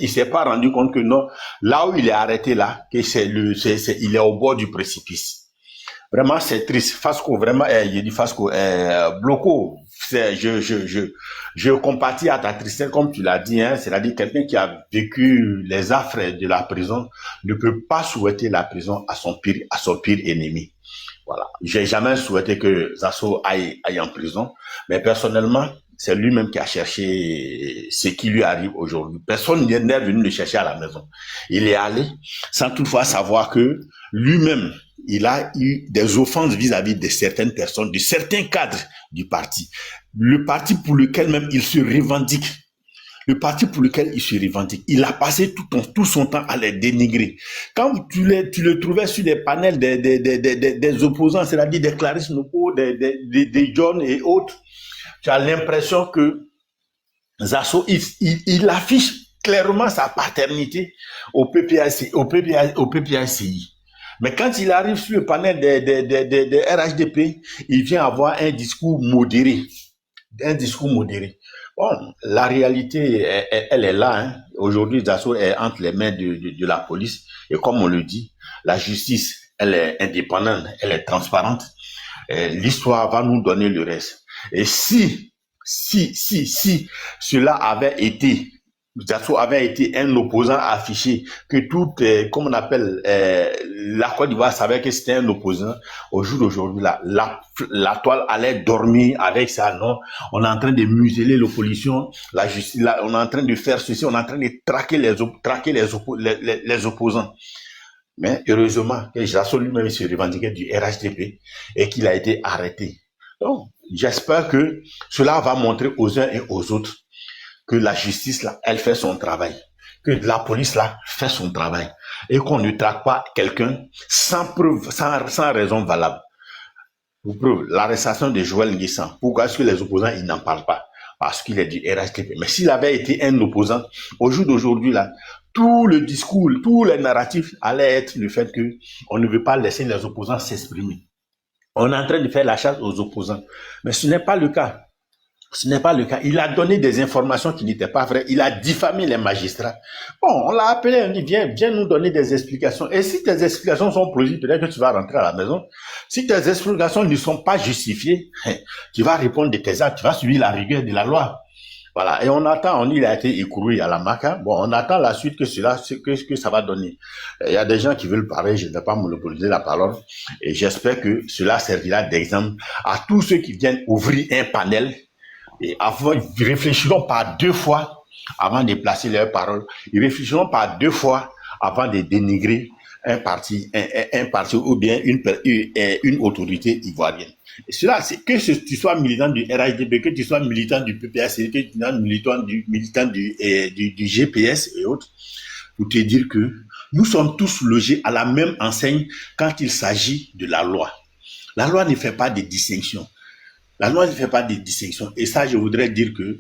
s'est pas rendu compte que non, là où il est arrêté là, que il est au bord du précipice. Vraiment, c'est triste. Fasco, vraiment, il dit Fasco, Bloco, je compatis à ta tristesse, comme tu l'as dit, hein, c'est-à-dire quelqu'un qui a vécu les affres de la prison ne peut pas souhaiter la prison à son pire ennemi. Voilà. J'ai jamais souhaité que Zasso aille en prison, mais personnellement, c'est lui-même qui a cherché ce qui lui arrive aujourd'hui. Personne n'est venu le chercher à la maison. Il est allé sans toutefois savoir que lui-même, il a eu des offenses vis-à-vis de certaines personnes, de certains cadres du parti. Le parti pour lequel même il se revendique. Le parti pour lequel il se revendique. Il a passé tout son temps à les dénigrer. Quand tu le trouvais sur des panels des opposants, c'est-à-dire des Clarisse Noko, des John et autres, tu as l'impression que Zasso, il affiche clairement sa paternité au PPACI. Mais quand il arrive sur le panel des RHDP, il vient avoir un discours modéré. Bon, la réalité, elle est là. Hein. Aujourd'hui, Zasso est entre les mains de la police. Et comme on le dit, la justice, elle est indépendante, elle est transparente. L'histoire va nous donner le reste. Et si cela avait été, Zasso avait été un opposant affiché, que comme on appelle, la Côte d'Ivoire savait que c'était un opposant, au jour d'aujourd'hui, la toile allait dormir avec ça, non? On est en train de museler l'opposition, la justice, on est en train de faire ceci, on est en train de traquer les opposants. Mais heureusement que Zasso lui-même se revendiquait du RHDP et qu'il a été arrêté. Donc, j'espère que cela va montrer aux uns et aux autres que la justice, là, elle fait son travail. Que la police, là, fait son travail. Et qu'on ne traque pas quelqu'un sans preuve, sans raison valable. Pour preuve, l'arrestation de Joël Nguessan. Pourquoi est-ce que les opposants, ils n'en parlent pas? Parce qu'il est du RHDP. Mais s'il avait été un opposant, au jour d'aujourd'hui, là, tout le discours, tous les narratifs allaient être le fait que on ne veut pas laisser les opposants s'exprimer. On est en train de faire la chasse aux opposants. Mais ce n'est pas le cas. Ce n'est pas le cas. Il a donné des informations qui n'étaient pas vraies. Il a diffamé les magistrats. Bon, on l'a appelé, on dit, viens nous donner des explications. Et si tes explications sont plausibles, peut-être que tu vas rentrer à la maison. Si tes explications ne sont pas justifiées, tu vas répondre de tes actes, tu vas suivre la rigueur de la loi. Voilà. Et on attend, il a été écroué à la MACA. Bon, on attend la suite que ça va donner. Il y a des gens qui veulent parler, je ne vais pas monopoliser la parole. Et j'espère que cela servira d'exemple à tous ceux qui viennent ouvrir un panel. Et ils réfléchiront par 2 fois avant de placer leurs paroles. Ils réfléchiront par 2 fois avant de dénigrer un parti ou bien une autorité ivoirienne. Et cela, c'est que tu sois militant du RHDP, que tu sois militant du PPAC, que tu sois militant du GPS et autres, pour te dire que nous sommes tous logés à la même enseigne quand il s'agit de la loi. La loi ne fait pas de distinction. La loi ne fait pas de distinction. Et ça, je voudrais dire que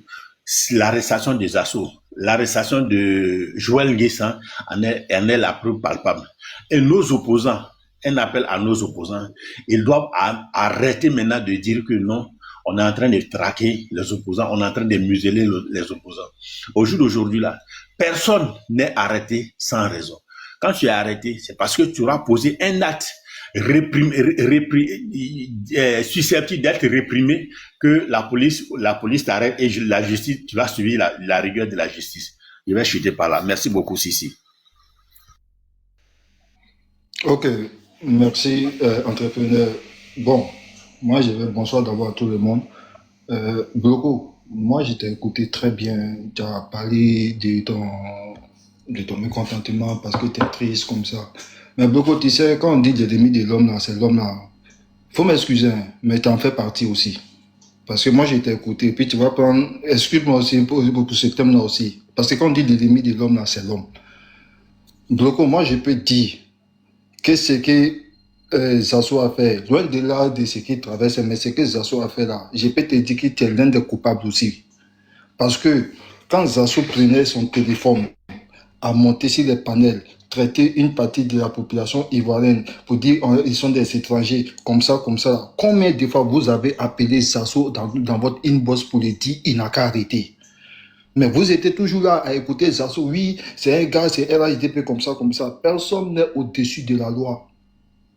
l'arrestation des assauts, l'arrestation de Joël Nguessan en est la preuve palpable. Et nos opposants, un appel à nos opposants, ils doivent arrêter maintenant de dire que non, on est en train de traquer les opposants, on est en train de museler les opposants. Au jour d'aujourd'hui, là, personne n'est arrêté sans raison. Quand tu es arrêté, c'est parce que tu auras posé un acte susceptible d'être réprimé que la police t'arrête et la justice, tu vas suivre la rigueur de la justice. Je vais chuter par là. Merci beaucoup, Sissi. Ok, merci, entrepreneur. Bon, moi, je vais bonsoir d'abord à tout le monde. Bloco, moi, je t'ai écouté très bien. Tu as parlé de ton mécontentement parce que tu es triste comme ça. Mais Bloco, tu sais, quand on dit l'ennemi de l'homme, là, c'est l'homme là. Faut m'excuser, hein, mais tu en fais partie aussi. Parce que moi, j'ai été écouté. Puis tu vas prendre. Excuse-moi aussi pour ce thème-là aussi. Parce que quand on dit l'ennemi de l'homme, là, c'est l'homme. Bloco, moi, je peux dire que ce que Zasso a fait, loin de là de ce qu'il traverse, mais ce que Zasso a fait là, je peux te dire que tu es l'un des coupables aussi. Parce que quand Zasso prenait son téléphone à monter sur les panels, traiter une partie de la population ivoirienne pour dire ils sont des étrangers, comme ça, là. Combien de fois vous avez appelé Zasso dans votre inbox pour lui dire il n'a qu'à arrêter? Mais vous étiez toujours là à écouter Zasso. Oui, c'est un gars, c'est RHDP comme ça. Personne n'est au-dessus de la loi.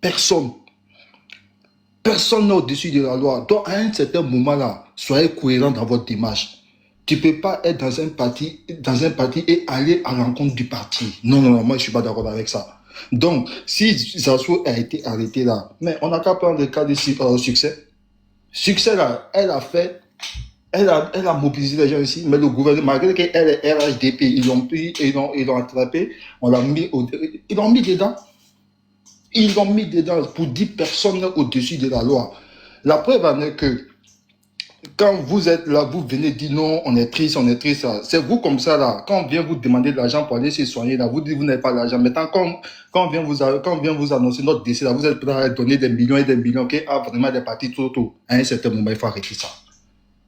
Personne. Personne n'est au-dessus de la loi. Donc, à un certain moment là, soyez cohérent dans votre démarche. Tu ne peux pas être dans un parti et aller à l'encontre du parti. Non, moi je ne suis pas d'accord avec ça. Donc, si Zasso a été arrêté là, mais on n'a qu'à prendre le cas de succès. Succès là, elle a mobilisé les gens ici, mais le gouvernement, malgré qu'elle est RHDP, ils l'ont pris, ils l'ont attrapé, ils l'ont mis dedans. Ils l'ont mis dedans pour 10 personnes au-dessus de la loi. La preuve en est que quand vous êtes là, vous venez dire non, on est triste, c'est vous comme ça là. Quand on vient vous demander de l'argent pour aller se soigner là, vous dites vous n'avez pas l'argent. Maintenant, quand on vient vous annoncer notre décès là, vous êtes prêt à donner des millions et des millions, qui a vraiment des parties tout. À un certain moment, il faut arrêter ça.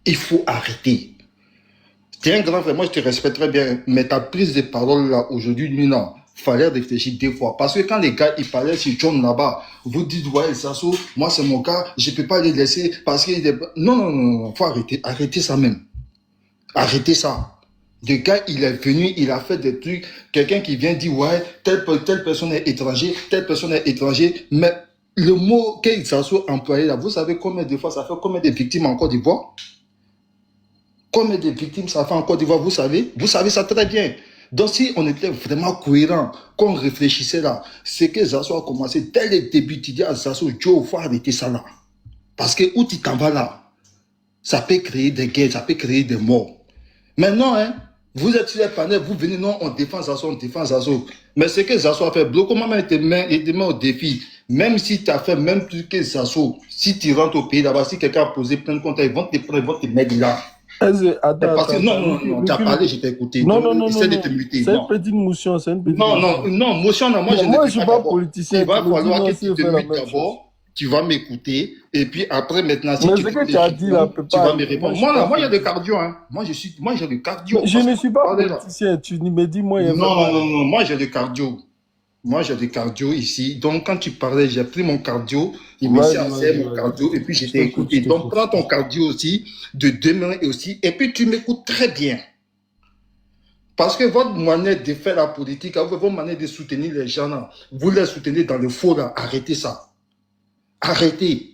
Il faut arrêter. Tu es un grand frère, moi je te respecte très bien, mais ta prise de parole là aujourd'hui, non, fallait réfléchir 2 fois. Parce que quand les gars ils parlaient sur John là-bas, vous dites ouais, Zasso, moi c'est mon gars, je peux pas les laisser parce qu'il est. Non, faut arrêter ça même. Arrêtez ça. Le gars, il est venu, il a fait des trucs. Quelqu'un qui vient dire ouais, telle personne est étranger, mais le mot que Zasso a employé là, vous savez combien de fois ça fait combien de victimes en Côte d'Ivoire? Combien de victimes ça fait en Côte d'Ivoire, vous savez ça très bien. Donc si on était vraiment cohérent, qu'on réfléchissait là, c'est que Zasso a commencé dès le début, tu dis à Zasso, Joe, il faut arrêter ça là. Parce que où tu t'en vas là, ça peut créer des guerres, ça peut créer des morts. Maintenant, hein, vous êtes sur les panels, vous venez, non, on défend Zasso. Mais ce que Zasso a fait, Bloco Maman te met au défi. Même si tu as fait même plus que Zasso, si tu rentres au pays là-bas, si quelqu'un a posé plein de comptes, ils vont te prendre, ils vont te mettre là. Attends. Non, tu as parlé, j'ai écouté. Non. Essaie de te muter. C'est une petite motion, Motion, non, moi je ne suis pas politicien. Il va falloir que tu te mutes d'abord, tu vas m'écouter, et puis après, maintenant, si tu vas me répondre. Moi, il y a le cardio, hein. Moi, j'ai le cardio. Je ne suis pas politicien, tu me dis, moi, il y a Non, moi, j'ai le cardio. Moi, j'ai le cardio ici. Donc, quand tu parlais, j'ai pris mon cardio, il me servait mon cardio, et puis je t'ai écouté. Donc, prends ton cardio aussi, de demain aussi, et puis tu m'écoutes très bien. Parce que votre manière de faire la politique, votre manière de soutenir les gens, là, vous les soutenez dans le faux, là, arrêtez ça. Arrêtez.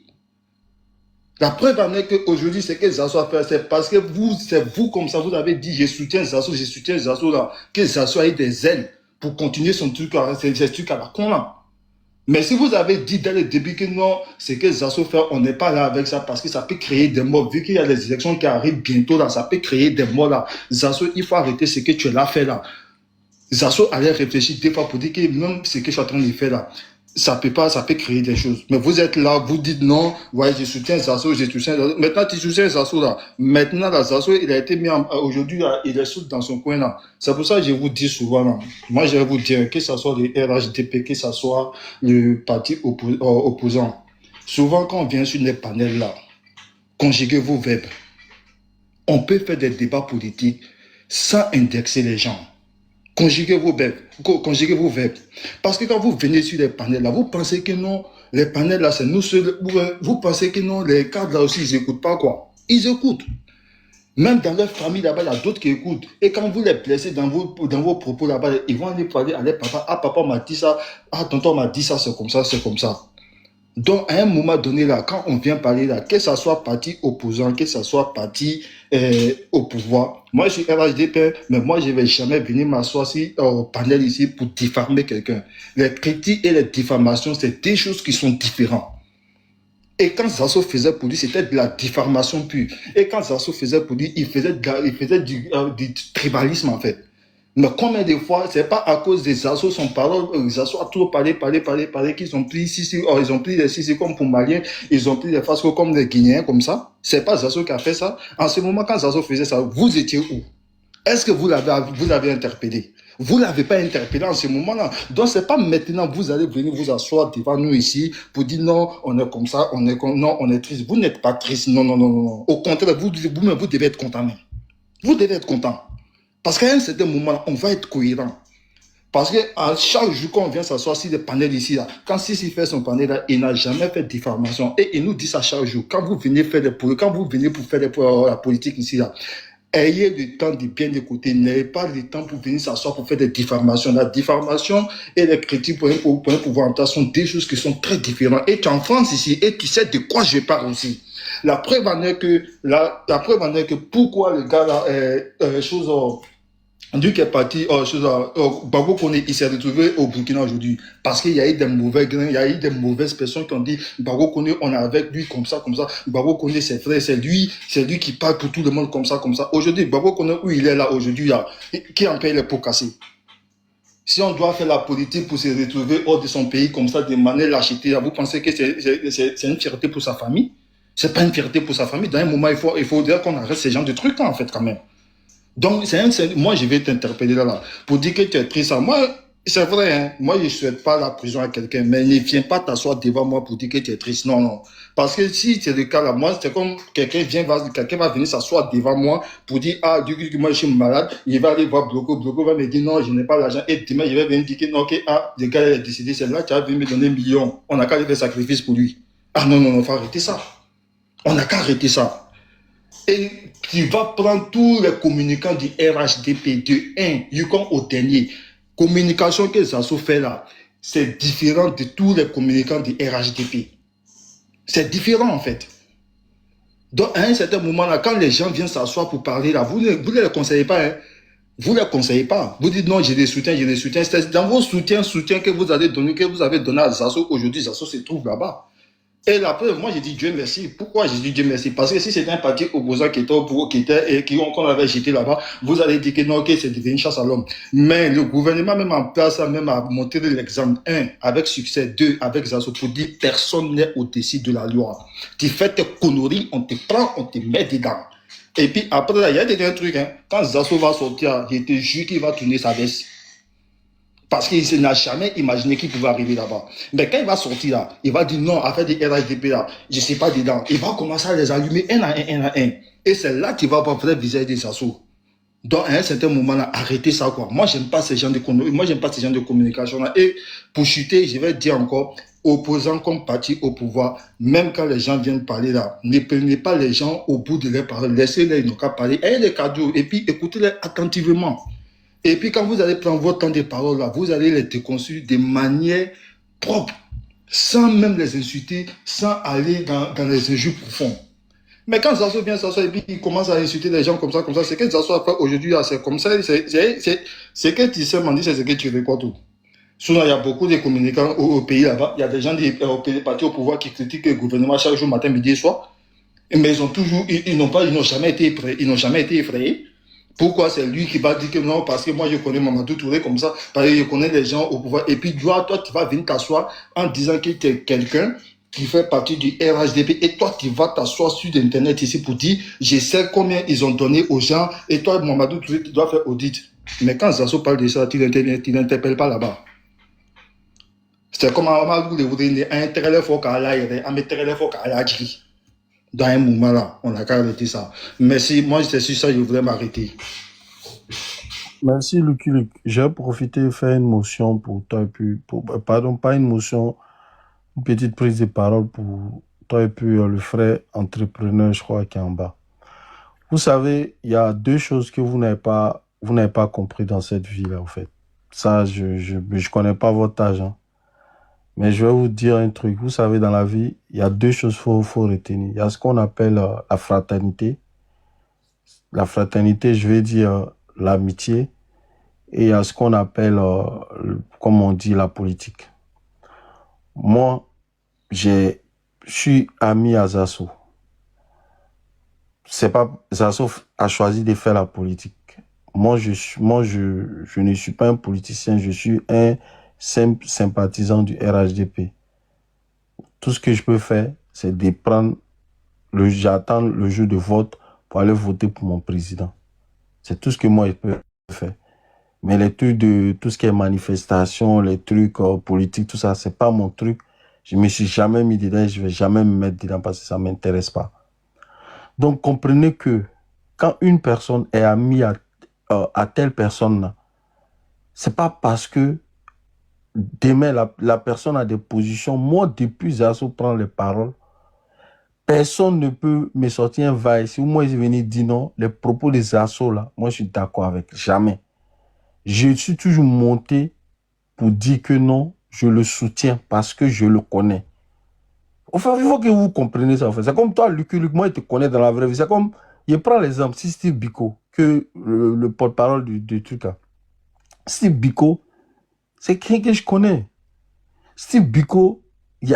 La preuve en est qu'aujourd'hui, ce que Zasso a fait, c'est parce que c'est vous comme ça, vous avez dit, je soutiens Zasso, là, que Zasso a eu des ailes pour continuer ses trucs à la con là. Mais si vous avez dit dès le début que non, c'est que Zasso fait, on n'est pas là avec ça parce que ça peut créer des morts. Vu qu'il y a les élections qui arrivent bientôt là, ça peut créer des morts là. Zasso, il faut arrêter ce que tu l'as fait là. Zasso allait réfléchir 2 fois pour dire que même ce que je suis en train de faire là, ça peut créer des choses. Mais vous êtes là, vous dites non, ouais, je soutiens Zasso. Maintenant, tu soutiens Zasso là. Maintenant, là, Zasso, il a été mis aujourd'hui, il est sous dans son coin là. C'est pour ça que je vous dis souvent là. Moi, je vais vous dire que ce soit le RHDP, que ce soit le parti opposant. Souvent, quand on vient sur les panels là, conjuguez vos verbes. On peut faire des débats politiques sans indexer les gens. Conjuguez vos verbes. Conjuguez vos verbes. Parce que quand vous venez sur les panels là, vous pensez que non, les panels là, c'est nous seuls. Vous pensez que non, les cadres là aussi, ils n'écoutent pas quoi. Ils écoutent. Même dans leur famille là-bas, il y a d'autres qui écoutent. Et quand vous les blessez dans vos propos là-bas, ils vont aller parler à leur papa. Ah, papa m'a dit ça. Ah, tonton m'a dit ça, c'est comme ça, c'est comme ça. Donc, à un moment donné, là, quand on vient parler, là, que ce soit parti opposant, que ce soit parti au pouvoir, moi, je suis RHDP, mais moi, je ne vais jamais venir m'asseoir au panel ici pour diffamer quelqu'un. Les critiques et les diffamations, c'est des choses qui sont différentes. Et quand Zasso faisait pour lui, c'était de la diffamation pure. Et quand Zasso faisait pour lui, il faisait du tribalisme, en fait. Mais combien de fois, c'est pas à cause des assos, son parole, les assos a toujours parlé, qu'ils ont pris ils ont pris les Sisi comme pour Maliens, ils ont pris les Fasco comme les Guinéens, comme ça. C'est pas Zasso qui a fait ça. En ce moment, quand Zasso faisait ça, vous étiez où? Est-ce que vous l'avez interpellé? Vous l'avez pas interpellé en ce moment-là. Donc, c'est pas maintenant, vous allez venir vous asseoir devant nous ici pour dire non, on est comme ça, non, on est triste. Vous n'êtes pas triste. Non. Au contraire, vous devez être content. Vous devez être content. Parce qu'à un certain moment, on va être cohérent. Parce qu'à chaque jour qu'on vient s'asseoir sur les panels ici, là, quand Sisi fait son panel, là, il n'a jamais fait de diffamation. Et il nous dit ça chaque jour. Quand vous venez pour faire la politique ici, là, ayez le temps de bien écouter. N'ayez pas le temps pour venir s'asseoir pour faire des diffamations. La diffamation et les critiques pour un pouvoir en sont des choses qui sont très différentes. Et tu es en France ici et tu sais de quoi je parle aussi. La preuve en est que pourquoi le gars là, Dieu qui est parti, Babo Koné, il s'est retrouvé au Burkina aujourd'hui. Parce qu'il y a eu des mauvais grains, il y a eu des mauvaises personnes qui ont dit, Babo Koné, on est avec lui comme ça. Babo Koné, c'est vrai, c'est lui qui parle pour tout le monde comme ça. Aujourd'hui, Babo Koné, où il est là aujourd'hui, qui en paye les pots cassés? Si on doit faire la politique pour se retrouver hors de son pays comme ça, de manière lâcheté, vous pensez que c'est une fierté pour sa famille? C'est pas une fierté pour sa famille. Dans un moment, il faut dire qu'on arrête ces genres de trucs là, en fait, quand même. Donc, moi, je vais t'interpeller là, pour dire que tu es triste. Moi, c'est vrai, hein, moi, je ne souhaite pas la prison à quelqu'un, mais ne viens pas t'asseoir devant moi pour dire que tu es triste. Non. Parce que si c'est le cas là, moi, c'est comme quelqu'un va venir s'asseoir devant moi pour dire, ah, du coup, moi, je suis malade, il va aller voir Bloco va me dire, non, je n'ai pas l'argent, et demain, il va venir dire que non, ok, ah, le gars, il a décidé, c'est là, tu as venu me donner 1 million. On n'a qu'à faire sacrifice pour lui. Ah, non, faut arrêter ça. On n'a qu'à arrêter ça. Et tu vas prendre tous les communicants du RHDP, de 1 jusqu'au dernier. Communication que Zasso fait là, c'est différent de tous les communicants du RHDP. C'est différent en fait. Donc à un certain moment là, quand les gens viennent s'asseoir pour parler là, vous ne les conseillez pas. Hein. Vous ne les conseillez pas. Vous dites non, j'ai des soutiens. C'est dans vos soutiens que vous avez donné à Zasso. Aujourd'hui, Zasso se trouve là-bas. Et la preuve, moi, j'ai dit Dieu merci. Pourquoi j'ai dit Dieu merci? Parce que si c'était un parti opposant qu'on avait jeté là-bas, vous allez dire que non, ok, c'est devenu une chasse à l'homme. Mais le gouvernement, même en place, même a montré l'exemple 1, avec succès, 2, avec Zasso, pour dire personne n'est au-dessus de la loi. Tu fais tes conneries, on te prend, on te met dedans. Et puis après, là, il y a des trucs, hein. Quand Zasso va sortir, je te jure qu'il va tourner sa veste. Parce qu'il n'a jamais imaginé qu'il pouvait arriver là-bas. Mais quand il va sortir là, il va dire non, affaire des RHDP là, je ne sais pas dedans. Il va commencer à les allumer un à un. Et c'est là qu'il va avoir vrai visage des assos. Donc, à un certain moment là, arrêtez ça quoi. Moi, j'aime pas ces gens de communication là. Et pour chuter, je vais dire encore, opposants comme parti au pouvoir, même quand les gens viennent parler là, ne prenez pas les gens au bout de leurs paroles. Laissez-les, ils n'ont qu'à parler. Ayez les cadeaux et puis écoutez-les attentivement. Et puis, quand vous allez prendre votre temps de parole, là, vous allez les déconstruire de manière propre, sans même les insulter, sans aller dans les injures profondes. Mais quand Zasso vient s'asseoir et puis il commence à insulter les gens comme ça, c'est que Zasso a fait aujourd'hui, c'est comme ça, c'est que tu sais, Mandi, c'est ce que tu récoltes tout. Souvent, il y a beaucoup de communicants au pays là-bas, il y a des gens des partis au pouvoir qui critiquent le gouvernement chaque jour, matin, midi et soir, mais ils n'ont jamais été effrayés. Pourquoi c'est lui qui va dire que non, parce que moi je connais Mamadou Touré comme ça, parce que je connais les gens au pouvoir. Et puis toi tu vas venir t'asseoir en disant que tu es quelqu'un qui fait partie du RHDP et toi tu vas t'asseoir sur Internet ici pour dire je sais combien ils ont donné aux gens et toi Mamadou Touré tu dois faire audit. Mais quand Zasso parle de ça, tu n'interpelles pas là-bas. C'est comme un très fort qu'à l'air, un très fort qu'à l'air. dans un moment là. On n'a qu'à arrêter ça. Merci. Moi, c'est sur ça que je voulais m'arrêter. Merci, Lucky Luke. J'ai profité de faire une motion pour toi et puis, pardon, pas une motion, une petite prise de parole pour toi et puis le frère entrepreneur, je crois, qui est en bas. Vous savez, il y a deux choses que vous n'avez pas compris dans cette vie-là, en fait. Ça, je connais pas votre âge, hein. Mais je vais vous dire un truc. Vous savez, dans la vie, il y a deux choses qu'il faut retenir. Il y a ce qu'on appelle la fraternité. La fraternité, je vais dire l'amitié. Et il y a ce qu'on appelle, comme on dit, la politique. Moi, je suis ami à Zasso. C'est pas, Zasso a choisi de faire la politique. Moi, je ne suis pas un politicien, je suis un simple sympathisant du RHDP. Tout ce que je peux faire, c'est de prendre j'attends le jour de vote pour aller voter pour mon président. C'est tout ce que moi je peux faire. Mais les trucs de tout ce qui est manifestation, les trucs politiques, tout ça, c'est pas mon truc. Je me suis jamais mis dedans, je vais jamais me mettre dedans parce que ça m'intéresse pas. Donc comprenez que quand une personne est amie à telle personne-là, c'est pas parce que demain la personne a des positions. Moi, depuis Zasso prend les paroles, personne ne peut me sortir un va. Si moi je venais dire non, les propos des Zasso là, moi je suis d'accord avec. Jamais. Je suis toujours monté pour dire que non, je le soutiens parce que je le connais. Enfin, il faut que vous compreniez ça. En fait. C'est comme toi, Lucky Luke, moi, je te connais dans la vraie vie. C'est comme, je prends l'exemple, si Steve Biko, que le porte-parole du truc là. Steve Biko, c'est quelqu'un que je connais. Steve Biko, il y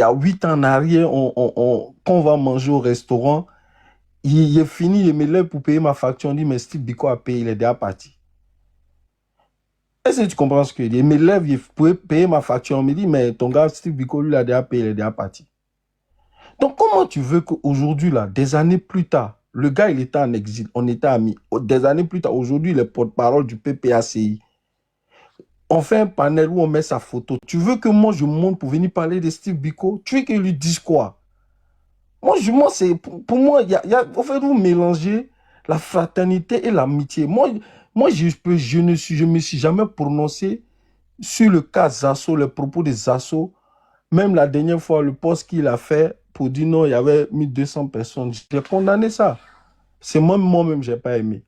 a 8 ans en arrière, quand on va manger au restaurant, il est fini, il me lève pour payer ma facture. On dit, mais Steve Biko a payé, il est déjà parti. Est-ce que tu comprends ce que je dis? Il me lève, il pouvait payer ma facture. On me dit, mais ton gars, Steve Biko, lui, il a déjà payé, il est déjà parti. Donc, comment tu veux qu'aujourd'hui, là, des années plus tard, le gars, il était en exil, on était amis. Des années plus tard, aujourd'hui, il est porte-parole du PPACI. On fait un panel où on met sa photo. Tu veux que moi, je monte pour venir parler de Steve Biko? Tu veux qu'il lui dise quoi? Moi, c'est, pour moi, en fait, vous mélangez la fraternité et l'amitié. Moi, je me suis jamais prononcé sur le cas Zasso, les propos de Zasso. Même la dernière fois, le poste qu'il a fait pour dire non, il y avait 1200 personnes. J'ai condamné ça. C'est moi-même, je n'ai pas aimé.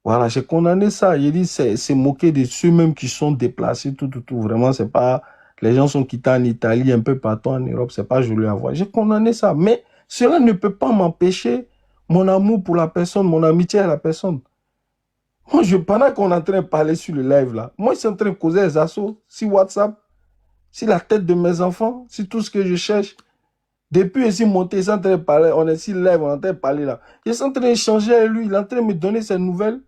Voilà, j'ai condamné ça. J'ai dit, c'est moquer de ceux-mêmes qui sont déplacés, tout. Vraiment, c'est pas... Les gens sont quittés en Italie, un peu partout en Europe, c'est pas joli à voir. J'ai condamné ça. Mais cela ne peut pas m'empêcher mon amour pour la personne, mon amitié à la personne. Moi, pendant qu'on est en train de parler sur le live, là, moi, je suis en train de causer les assauts sur WhatsApp, sur la tête de mes enfants, sur tout ce que je cherche. Depuis ici, monté, ils sont en train de parler, on est ici live, on est en train de parler là. Je suis en train d'échanger avec lui, il est en train de me donner ses nouvelles.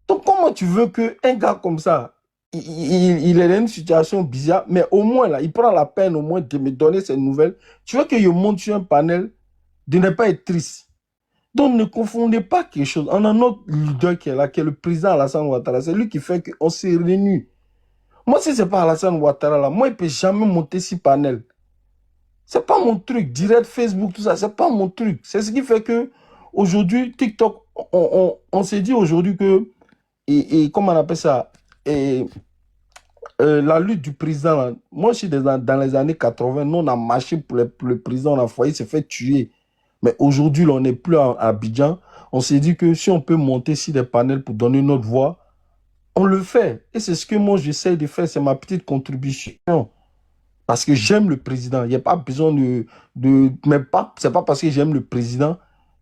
Donc, comment tu veux qu'un gars comme ça, il est dans une situation bizarre, mais au moins là, il prend la peine au moins de me donner ses nouvelles. Tu veux que je monte sur un panel, de ne pas être triste. Donc, ne confondez pas quelque chose. On a notre leader qui est là, qui est le président Alassane Ouattara. C'est lui qui fait qu'on s'est réunis. Moi, si ce n'est pas Alassane Ouattara, là, moi, il ne peut jamais monter sur panel. Ce n'est pas mon truc. Direct Facebook, tout ça, ce n'est pas mon truc. C'est ce qui fait que aujourd'hui, TikTok, on s'est dit aujourd'hui que, et comment on appelle ça, la lutte du président, là, moi, je suis dans les années 80, nous, on a marché pour le président, on a failli se faire tuer. Mais aujourd'hui, on n'est plus à Abidjan. On s'est dit que si on peut monter sur des panels pour donner notre voix, on le fait. Et c'est ce que moi, j'essaie de faire. C'est ma petite contribution. Parce que j'aime le président. Il n'y a pas besoin mais c'est pas parce que j'aime le président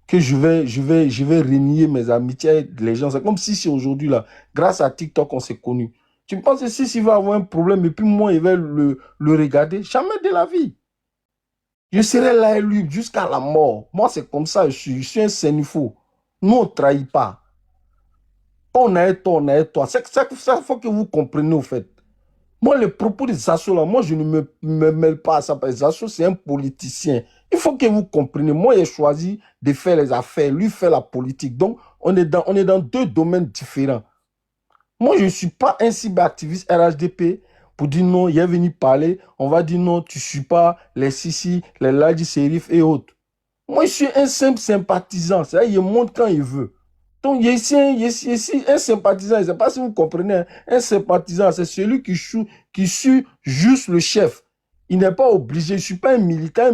que je vais renier mes amitiés avec les gens. C'est comme si aujourd'hui, là, grâce à TikTok, on s'est connus. Tu penses que si il va avoir un problème et puis moi, il va le regarder? Jamais de la vie. Je serai là avec lui jusqu'à la mort. Moi, c'est comme ça. Je suis un sénifo. Nous, on ne trahit pas. On a tort, on a tort. Ça, il faut que vous compreniez, au fait. Moi, les propos de Zasso, là, moi, je ne me mêle pas à ça. Parce que Zasso, c'est un politicien. Il faut que vous compreniez. Moi, j'ai choisi de faire les affaires. Lui, fait la politique. Donc, on est dans deux domaines différents. Moi, je ne suis pas un cyberactiviste RHDP. pour dire non, il est venu parler, on va dire non, tu ne suis pas les Sissi, les Ladji Serif et autres. Moi, je suis un simple sympathisant, c'est-à-dire il monte quand il veut. Donc, il y a un sympathisant, je ne sais pas si vous comprenez, hein. Un sympathisant, c'est celui qui suit juste le chef. Il n'est pas obligé, je ne suis pas un militant,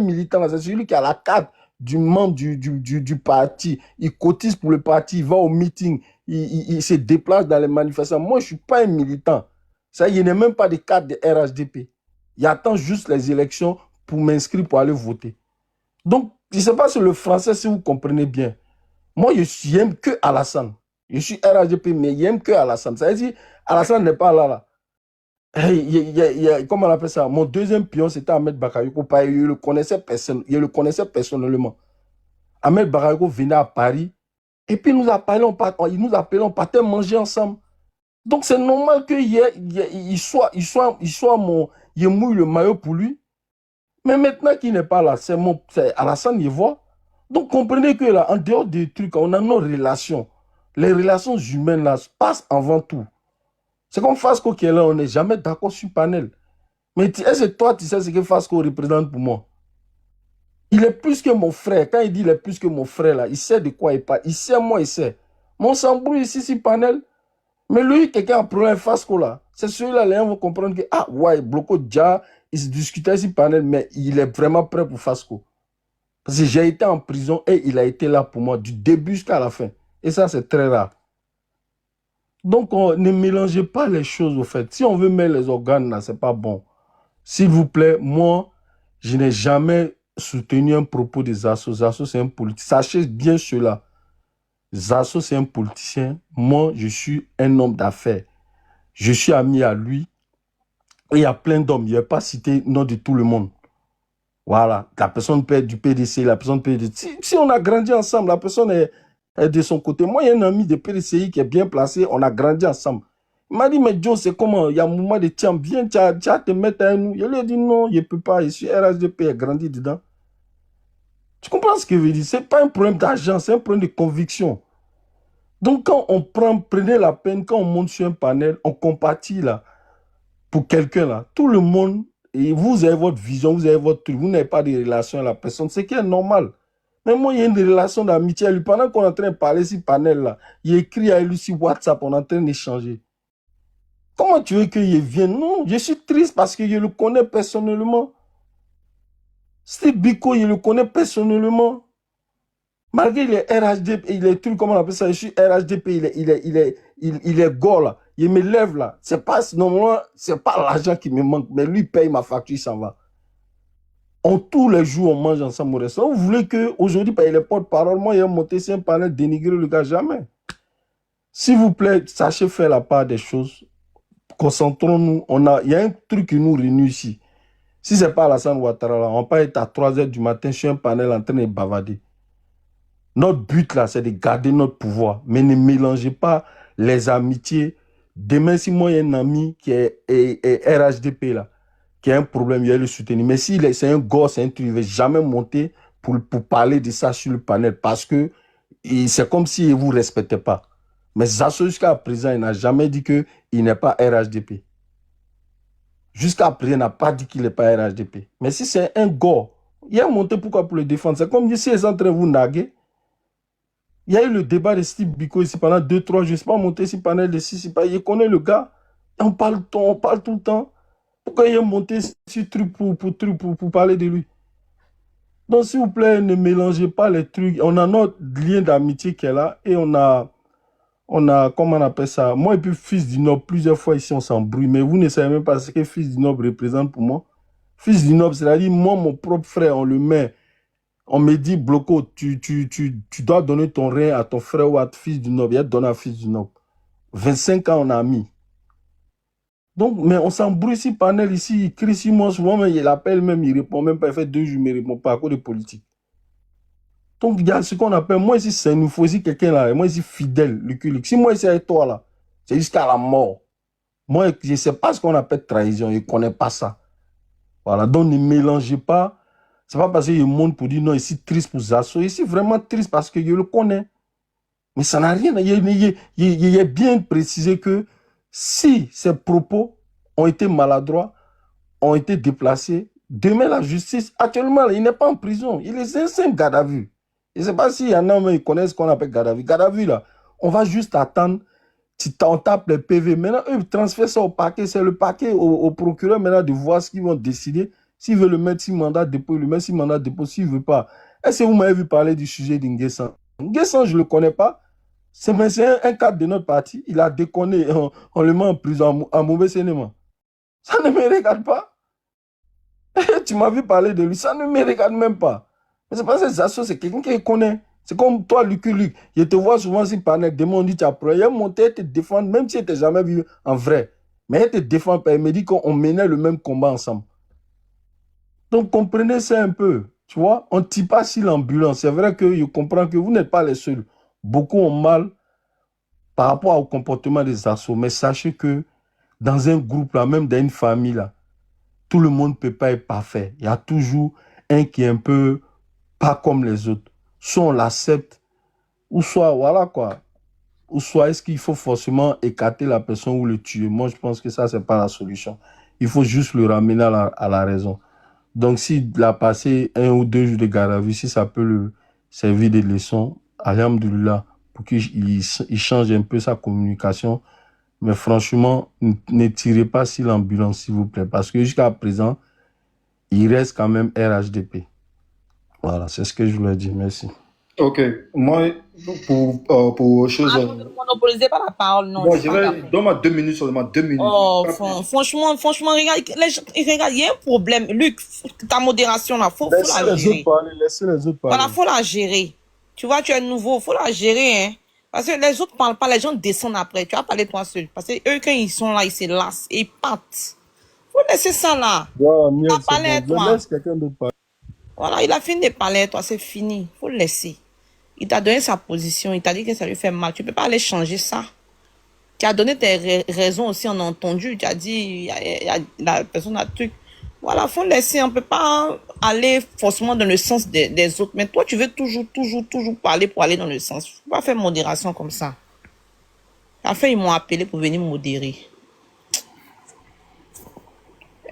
c'est celui qui a la carte du membre du parti. Il cotise pour le parti, il va au meeting, il se déplace dans les manifestations. Moi, je ne suis pas un militant. Ça, il n'est même pas de carte de RHDP. Il attend juste les élections pour m'inscrire, pour aller voter. Donc, je ne sais pas si le français, si vous comprenez bien. Moi, je n'aime que Alassane. Je suis RHDP, mais je n'aime que Alassane. Ça veut dire, Alassane n'est pas là. Comment on appelle ça? Mon deuxième pion, c'était Ahmed Bakayoko. Je le connaissais personnellement. Ahmed Bakayoko venait à Paris. Et puis, il nous appelait, on partait manger ensemble. Donc, c'est normal qu'il soit il mouille le maillot pour lui. Mais maintenant qu'il n'est pas là, c'est Alassane, il voit. Donc, comprenez que là, en dehors des trucs, on a nos relations. Les relations humaines, là, passent avant tout. C'est comme Fasco qui est là, on n'est jamais d'accord sur panel. Mais est-ce que toi, tu sais ce que Fasco représente pour moi? Il est plus que mon frère. Quand il dit il est plus que mon frère, là, il sait de quoi il parle. Il sait, moi, il sait. Mon s'embrouille ici, sur panel. Mais lui, quelqu'un a un problème Fasco, là. C'est celui-là, les gens vont comprendre que, ah, ouais, Bloco déjà, il se discutait sur panel, mais il est vraiment prêt pour Fasco. Parce que j'ai été en prison et il a été là pour moi du début jusqu'à la fin. Et ça, c'est très rare. Donc, ne mélangez pas les choses, au fait. Si on veut mettre les organes, là, c'est pas bon. S'il vous plaît, moi, je n'ai jamais soutenu un propos des Zasso. Zasso, c'est un politique. Sachez bien cela. Zasso, c'est un politicien. Moi, je suis un homme d'affaires. Je suis ami à lui. Et il y a plein d'hommes. Je ne vais pas citer le nom de tout le monde. Voilà, la personne peut être du PDC, la personne peut être... Si on a grandi ensemble, la personne est de son côté. Moi, il y a un ami de PDCI qui est bien placé, on a grandi ensemble. Il m'a dit, mais Joe, c'est comment? Il y a un moment de tiens, viens, tu vas te mettre à nous. Je lui ai dit, non, je ne peux pas, je suis RHDP, j'ai grandi dedans. Tu comprends ce que je veux dire? Ce n'est pas un problème d'argent, c'est un problème de conviction. Donc, quand on prenez la peine, quand on monte sur un panel, on compatit là, pour quelqu'un là, tout le monde... Et vous avez votre vision, vous avez votre truc, vous n'avez pas de relation à la personne, c'est qui est normal. Mais moi, il y a une relation d'amitié à lui. Pendant qu'on est en train de parler sur panel là, il écrit à lui sur WhatsApp, on est en train d'échanger. Comment tu veux qu'il vienne? Non, je suis triste parce que je le connais personnellement. Steve Biko, je le connais personnellement. Malgré les RHDP, il est truc, comment on appelle ça? Je suis RHDP, il est gore là. Il me lève là. C'est pas, normalement, c'est pas l'argent qui me manque, mais lui paye ma facture, il s'en va. Tous les jours, on mange ensemble au restaurant. Vous voulez qu'aujourd'hui, par les porte-parole, moi, il y a monté sur un panel, dénigrer le gars, jamais. S'il vous plaît, sachez faire la part des choses. Concentrons-nous. Il y a un truc qui nous réunit ici. Si ce n'est pas Alassane Ouattara, là, on peut être à 3 h du matin sur un panel en train de bavader. Notre but, là, c'est de garder notre pouvoir. Mais ne mélangez pas les amitiés. Demain, si moi, il y a un ami qui est RHDP, là, qui a un problème, il va le soutenir. Mais si c'est un gosse, il ne va jamais monter pour parler de ça sur le panel. Parce que c'est comme s'il ne vous respectait pas. Mais Zasso, jusqu'à présent, il n'a jamais dit qu'il n'est pas RHDP. Jusqu'à présent, il n'a pas dit qu'il n'est pas RHDP. Mais si c'est un gars, il a monté pourquoi pour le défendre. C'est comme si ils sont en train de vous naguer. Il y a eu le débat de Steve Biko ici pendant 2-3 jours. Je ne sais pas monter sur le panel de 6. Il connaît le gars. On parle tout le temps. Pourquoi il est monté sur truc pour parler de lui? Donc, s'il vous plaît, ne mélangez pas les trucs. On a notre lien d'amitié qui est là et on a, comment on appelle ça? Moi et puis Fils du Noble, plusieurs fois ici, on s'embrouille. Mais vous ne savez même pas ce que Fils du Noble représente pour moi. Fils du Noble, c'est-à-dire, moi, mon propre frère, on le met. On me dit, Bloco, tu dois donner ton rein à ton frère ou à ton Fils du Noble. Il a donné à Fils du Noble. 25 ans, on a mis. Donc, mais on s'embrouille ici, panel ici, il crie sur moi souvent, mais il appelle même, il répond même pas. Il fait 2 jours, mais il ne répond pas à cause de politique. Donc, il y a ce qu'on appelle, moi ici, c'est il faut aussi quelqu'un là, moi ici, fidèle, Lucky. Si moi ici, avec toi là, c'est jusqu'à la mort. Moi, je ne sais pas ce qu'on appelle trahison, je ne connais pas ça. Voilà, donc ne mélangez pas. Ce n'est pas parce qu'il y a un monde pour dire non, ici, triste pour Zasso. Ici, vraiment triste parce que je le connais. Mais ça n'a rien. Il est bien précisé que si ces propos, ont été maladroits, ont été déplacés. Demain, la justice, actuellement, il n'est pas en prison. Il est un simple garde à vue. Je ne sais pas s'il y en a, mais ils connaissent ce qu'on appelle garde à vue. Garde à vue, là, on va juste attendre. On tape les PV. Maintenant, eux, ils transfèrent ça au parquet. C'est le parquet, au procureur, maintenant, de voir ce qu'ils vont décider. S'il veut le mettre, si mandat de dépôt, il le met, si mandat de dépôt, s'il ne veut pas. Est-ce que vous m'avez vu parler du sujet d'Nguessan? Nguessan, je ne le connais pas. C'est un cadre de notre parti. Il a déconné. On le met en prison, en mauvais cinéma. Ça ne me regarde pas. Tu m'as vu parler de lui. Ça ne me regarde même pas. Mais c'est pas ça, c'est quelqu'un qui connaît. C'est comme toi, Lucky Luke. Je te vois souvent sur Panel. Demain, on dit tu as pro. Il a monté, elle te défend, même si elle ne t'a jamais vu en vrai. Mais elle te défend pas. Elle me dit qu'on menait le même combat ensemble. Donc, comprenez ça un peu. Tu vois, on ne tire pas sur l'ambulance. C'est vrai que je comprends que vous n'êtes pas les seuls. Beaucoup ont mal par rapport au comportement des assos. Mais sachez que dans un groupe, là, même dans une famille, là, tout le monde ne peut pas être parfait. Il y a toujours un qui est un peu pas comme les autres. Soit on l'accepte, ou soit, voilà quoi. Ou soit est-ce qu'il faut forcément écarter la personne ou le tuer. Moi, je pense que ça, ce n'est pas la solution. Il faut juste le ramener à la raison. Donc, s'il a passé 1 ou 2 jours de garde à vue, si ça peut le servir de leçon, alhamdoulilah, pour qu'il change un peu sa communication. Mais franchement, ne tirez pas sur l'ambulance, s'il vous plaît. Parce que jusqu'à présent, il reste quand même RHDP. Voilà, c'est ce que je voulais dire. Merci. Ok, moi, pour chose. Ah, ne monopolisez pas la parole, non. Moi, je vais. Donne-moi 2 minutes seulement, 2 minutes. Oh, franchement, regarde, regarde, il y a un problème. Luc, ta modération là, faut la gérer. Laissez les autres parler. Voilà, faut la gérer. Tu vois, tu es nouveau, faut la gérer, hein. Parce que les autres parlent pas, les gens descendent après. Tu vas parler toi seul. Parce que eux, quand ils sont là, ils se lassent et ils partent. Faut laisser ça là. Ouais, t'as parlé, toi. Laisse quelqu'un d'autre parler. Voilà, il a fini de parler, toi, c'est fini. Faut le laisser. Il t'a donné sa position, il t'a dit que ça lui fait mal. Tu peux pas aller changer ça. Tu as donné tes raisons aussi, on a entendu. Tu as dit, la personne a truc. Voilà, faut laisser. On peut pas aller forcément dans le sens des autres. Mais toi, tu veux toujours parler pour aller dans le sens. Faut pas faire modération comme ça. Enfin, ils m'ont appelé pour venir modérer.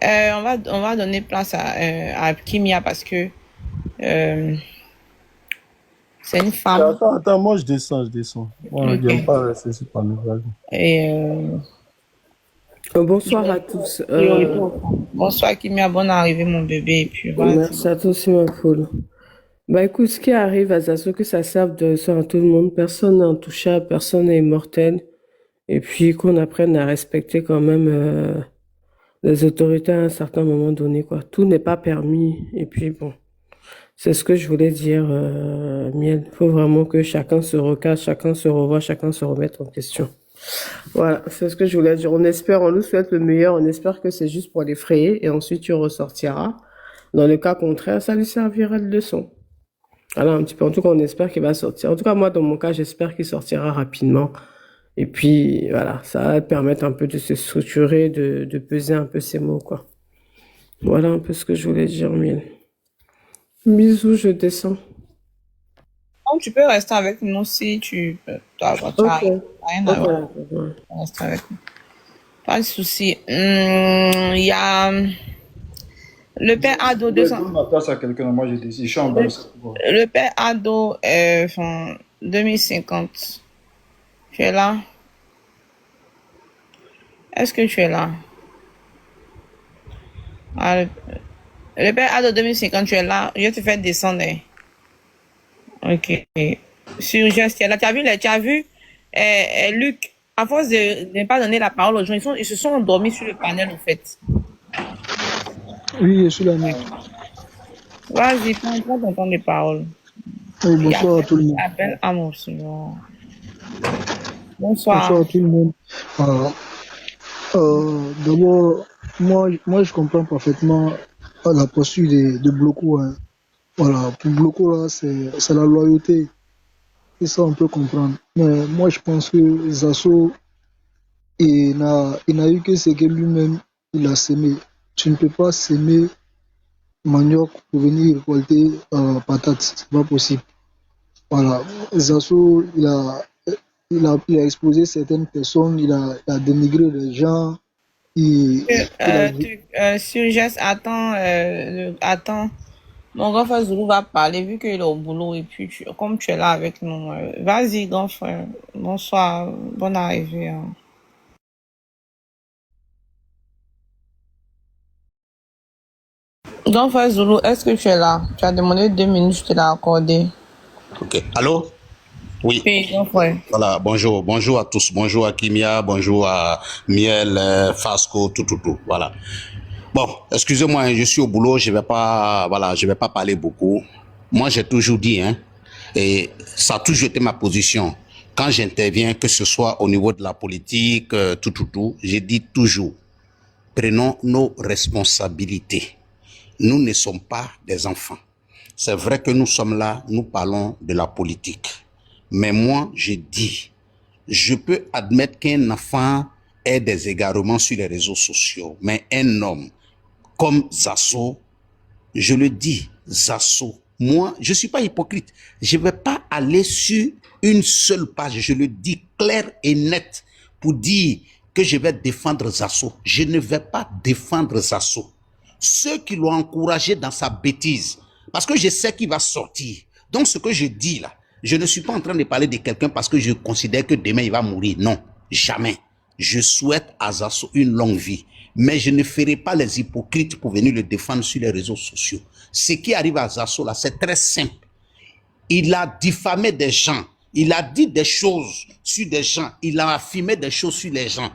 On va donner place à Kimia parce que c'est une femme. Attends, moi je descends. Moi, je n'aime pas rester sur panneau. Et bonsoir à tous. bonsoir Kimia, bonne arrivée mon bébé. Et puis, merci à tous, ma foule. Bah écoute, ce qui arrive à Zazo, que ça serve de leçon à tout le monde. Personne n'est intouchable, personne n'est immortel. Et puis qu'on apprenne à respecter quand même les autorités à un certain moment donné, quoi. Tout n'est pas permis. Et puis bon, c'est ce que je voulais dire, Miel. Il faut vraiment que chacun se recache, chacun se revoie, chacun se remette en question. Voilà, c'est ce que je voulais dire. On nous souhaite le meilleur, on espère que c'est juste pour l'effrayer et ensuite tu ressortiras. Dans le cas contraire, ça lui servira de leçon. Voilà, un petit peu. En tout cas, on espère qu'il va sortir. En tout cas, moi, dans mon cas, j'espère qu'il sortira rapidement. Et puis, voilà, ça va permettre un peu de se structurer, de peser un peu ses mots, quoi. Voilà un peu ce que je voulais dire, Miel. Bisous, je descends. Non, tu peux rester avec nous si tu as rien à voir. Reste avec nous. Pas de souci. Il y a le père Ado 200. Ma place à quelqu'un, moi je suis en bas. Le père Ado 2050. Tu es là? Est-ce que tu es là? Ah, le père Ado 2050, tu es là? Je vais te faire descendre. Ok. Sur Geste, là, tu as vu, Luc, à force de ne pas donner la parole aux gens, ils se sont endormis sur le panel, en fait. Oui, je suis là, mec. Vas-y, prends ton temps de parole. Oui, bonsoir à tout le monde. Appelle à mon Seigneur. Bonsoir. Bonsoir à tout le monde. Voilà. D'abord, moi, je comprends parfaitement la posture de Bloko. Hein. Voilà, pour Bloko, là, c'est la loyauté. Et ça, on peut comprendre. Mais moi, je pense que Zasso, il n'a eu que ce que lui-même, il a sémé. Tu ne peux pas s'aimer manioc pour venir récolter patate, c'est pas possible. Voilà, Zasso, il a exposé certaines personnes, il a dénigré les gens, Il a vu. Surgès, attends. Mon grand frère Zoulou va parler vu qu'il est au boulot et puis comme tu es là avec nous. Vas-y, grand frère. Bonsoir. Bonne arrivée. Hein. Grand frère Zoulou, est-ce que tu es là? Tu as demandé 2 minutes, je te l'ai accordé. Ok. Allô? Oui. Oui, grand frère. Voilà, bonjour. Bonjour à tous. Bonjour à Kimia, bonjour à Miel, Fasco, tout. Voilà. Bon, excusez-moi, hein, je suis au boulot, je vais pas parler beaucoup. Moi, j'ai toujours dit, hein, et ça a toujours été ma position. Quand j'interviens, que ce soit au niveau de la politique, tout, j'ai dit toujours, prenons nos responsabilités. Nous ne sommes pas des enfants. C'est vrai que nous sommes là, nous parlons de la politique. Mais moi, je dis, je peux admettre qu'un enfant ait des égarements sur les réseaux sociaux, mais un homme comme Zasso, je le dis, Zasso, moi, je suis pas hypocrite. Je vais pas aller sur une seule page, je le dis clair et net pour dire que je vais défendre Zasso. Je ne vais pas défendre Zasso. Ceux qui l'ont encouragé dans sa bêtise, parce que je sais qu'il va sortir. Donc ce que je dis là, je ne suis pas en train de parler de quelqu'un parce que je considère que demain il va mourir. Non, jamais. Je souhaite à Zasso une longue vie. Mais je ne ferai pas les hypocrites pour venir le défendre sur les réseaux sociaux. Ce qui arrive à Zasso là, c'est très simple. Il a diffamé des gens. Il a dit des choses sur des gens. Il a affirmé des choses sur les gens.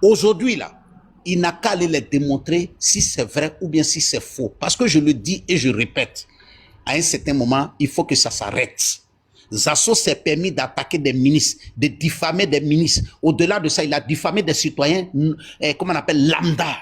Aujourd'hui là, il n'a qu'à aller les démontrer si c'est vrai ou bien si c'est faux. Parce que je le dis et je répète, à un certain moment, il faut que ça s'arrête. Zasso s'est permis d'attaquer des ministres, de diffamer des ministres. Au-delà de ça, il a diffamé des citoyens, comment on appelle, lambda.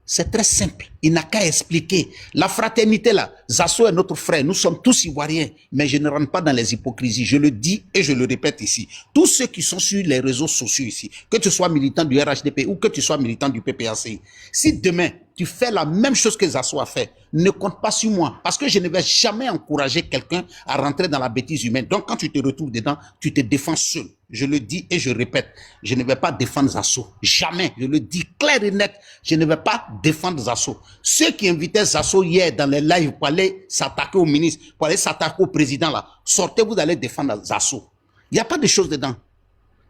C'est très simple. Il n'a qu'à expliquer. La fraternité là, Zasso est notre frère. Nous sommes tous ivoiriens. Mais je ne rentre pas dans les hypocrisies. Je le dis et je le répète ici. Tous ceux qui sont sur les réseaux sociaux ici, que tu sois militant du RHDP ou que tu sois militant du PPACI, si demain tu fais la même chose que Zasso a fait, ne compte pas sur moi. Parce que je ne vais jamais encourager quelqu'un à rentrer dans la bêtise humaine. Donc quand tu te retrouves dedans, tu te défends seul. Je le dis et je répète, je ne vais pas défendre Zasso. Jamais. Je le dis clair et net, je ne vais pas défendre Zasso. Ceux qui invitaient Zasso hier dans les lives pour aller s'attaquer au ministre, pour aller s'attaquer au président là, sortez, vous allez défendre Zasso. Il n'y a pas de choses dedans.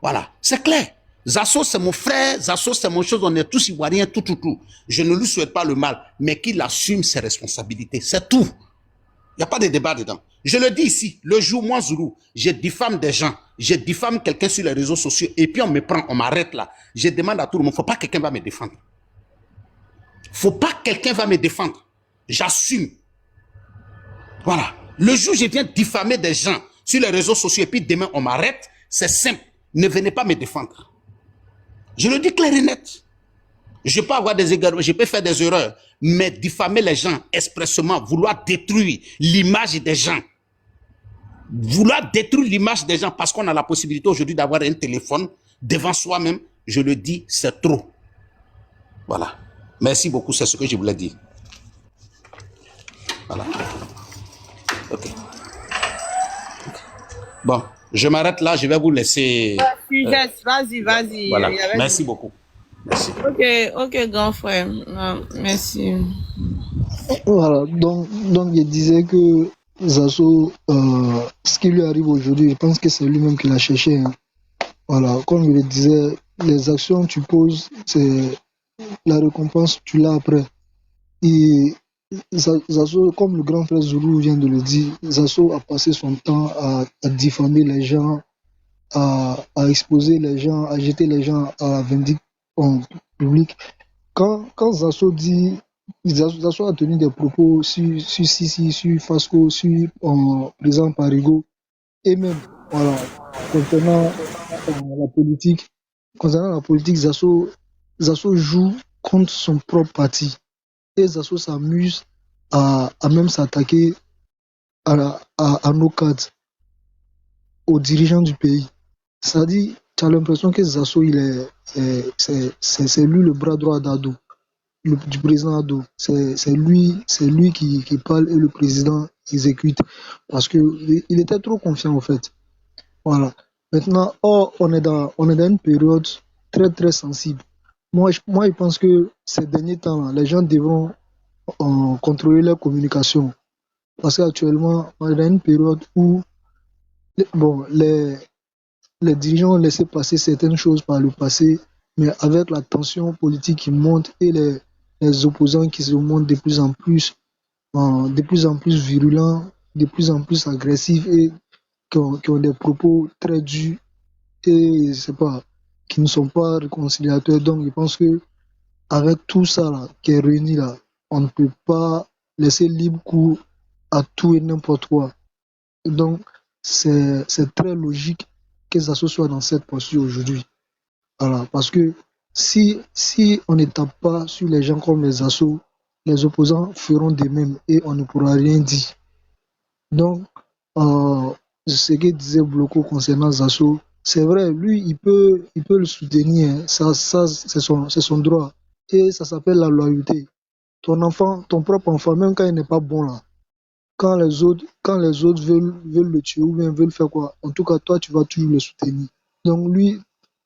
Voilà, c'est clair. Zasso, c'est mon frère, Zasso, c'est mon chose, on est tous ivoiriens, tout. Je ne lui souhaite pas le mal, mais qu'il assume ses responsabilités, c'est tout. Il n'y a pas de débat dedans. Je le dis ici, le jour, moi, Zoulou, je diffame des gens, je diffame quelqu'un sur les réseaux sociaux, et puis on me prend, on m'arrête là. Je demande à tout le monde, faut pas que quelqu'un va me défendre. Faut pas que quelqu'un va me défendre. J'assume. Voilà. Le jour où je viens diffamer des gens sur les réseaux sociaux, et puis demain on m'arrête, c'est simple. Ne venez pas me défendre. Je le dis clair et net. Je peux avoir des égarements, je peux faire des erreurs, mais diffamer les gens expressement, vouloir détruire l'image des gens, vouloir détruire l'image des gens parce qu'on a la possibilité aujourd'hui d'avoir un téléphone devant soi-même, je le dis, c'est trop. Voilà. Merci beaucoup, c'est ce que je voulais dire. Voilà. Ok. Bon, je m'arrête là, je vais vous laisser. Vas-y. Voilà. Merci beaucoup. Merci. Ok, grand frère. Merci. Voilà, donc je disais que Zasso, ce qui lui arrive aujourd'hui, je pense que c'est lui-même qui l'a cherché. Hein. Voilà, comme je le disais, les actions tu poses, c'est la récompense, tu l'as après. Et Zasso, comme le grand frère Zoulou vient de le dire, Zasso a passé son temps à diffamer les gens, à exposer les gens, à jeter les gens à la vindicte en public. Quand Zasso dit, Zasso a tenu des propos sur Sissi, sur Fasco, sur président Parigo, et même, voilà, concernant la politique, Zasso joue contre son propre parti. Et Zasso s'amuse à même s'attaquer à nos cadres, aux dirigeants du pays. C'est-à-dire, tu as l'impression que Zasso, c'est lui le bras droit d'Ado, du président Ado. C'est lui qui parle et le président exécute. Parce qu'il était trop confiant, en fait. Voilà. Maintenant, on est dans une période très, très sensible. moi, je pense que ces derniers temps, les gens devront contrôler leur communication. Parce qu'actuellement, on est dans une période où bon, les dirigeants ont laissé passer certaines choses par le passé, mais avec la tension politique qui monte et les opposants qui se montrent de plus en plus virulents, de plus en plus agressifs et qui ont des propos très durs et je sais pas, qui ne sont pas réconciliateurs. Donc, je pense que avec tout ça là, qui est réuni là, on ne peut pas laisser libre cours à tout et n'importe quoi. Donc, c'est très logique que ça soit dans cette posture aujourd'hui. Voilà, parce que si on ne tape pas sur les gens comme les assos, les opposants feront de même et on ne pourra rien dire. Donc, ce que disait Bloco concernant Zasso, c'est vrai, lui, il peut le soutenir, hein. Ça c'est son droit. Et ça s'appelle la loyauté. Ton enfant, ton propre enfant, même quand il n'est pas bon là, quand les autres veulent le tuer ou bien veulent faire quoi, en tout cas, toi, tu vas toujours le soutenir. Donc, lui,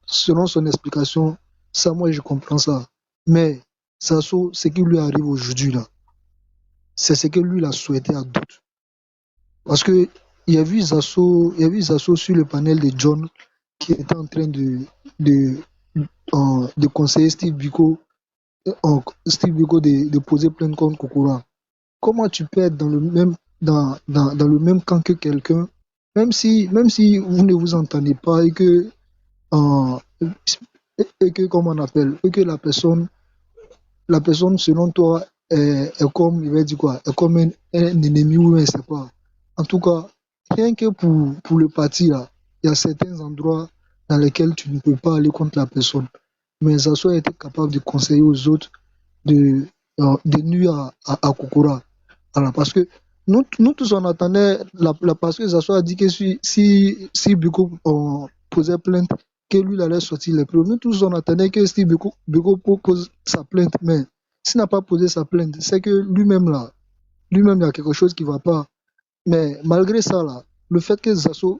selon son explication, ça, moi, je comprends ça. Mais, Zasso, ce qui lui arrive aujourd'hui là, c'est ce que lui, il a souhaité à d'autres. Parce que il y a vu Zasso sur le panel de John qui était en train de conseiller Steve Biko de poser plainte contre Kokora. Comment tu peux être dans le même camp que quelqu'un, même si vous ne vous entendez pas euh, et que comment on appelle, et que la personne selon toi est comme, il va dire quoi, est comme un ennemi ou un c'est pas. En tout cas, rien que pour le parti là, il y a certains endroits dans lesquels tu ne peux pas aller contre la personne. Mais Zasso a été capable de conseiller aux autres de nuire à Kokora. Voilà, parce que nous tous on attendait, parce que Zasso a dit que si Biko posait plainte, que lui il allait sortir les preuves. Nous tous on attendait que Steve Biko pose sa plainte, mais s'il n'a pas posé sa plainte, c'est que lui-même il y a quelque chose qui ne va pas. Mais malgré ça, là, le fait que Zasso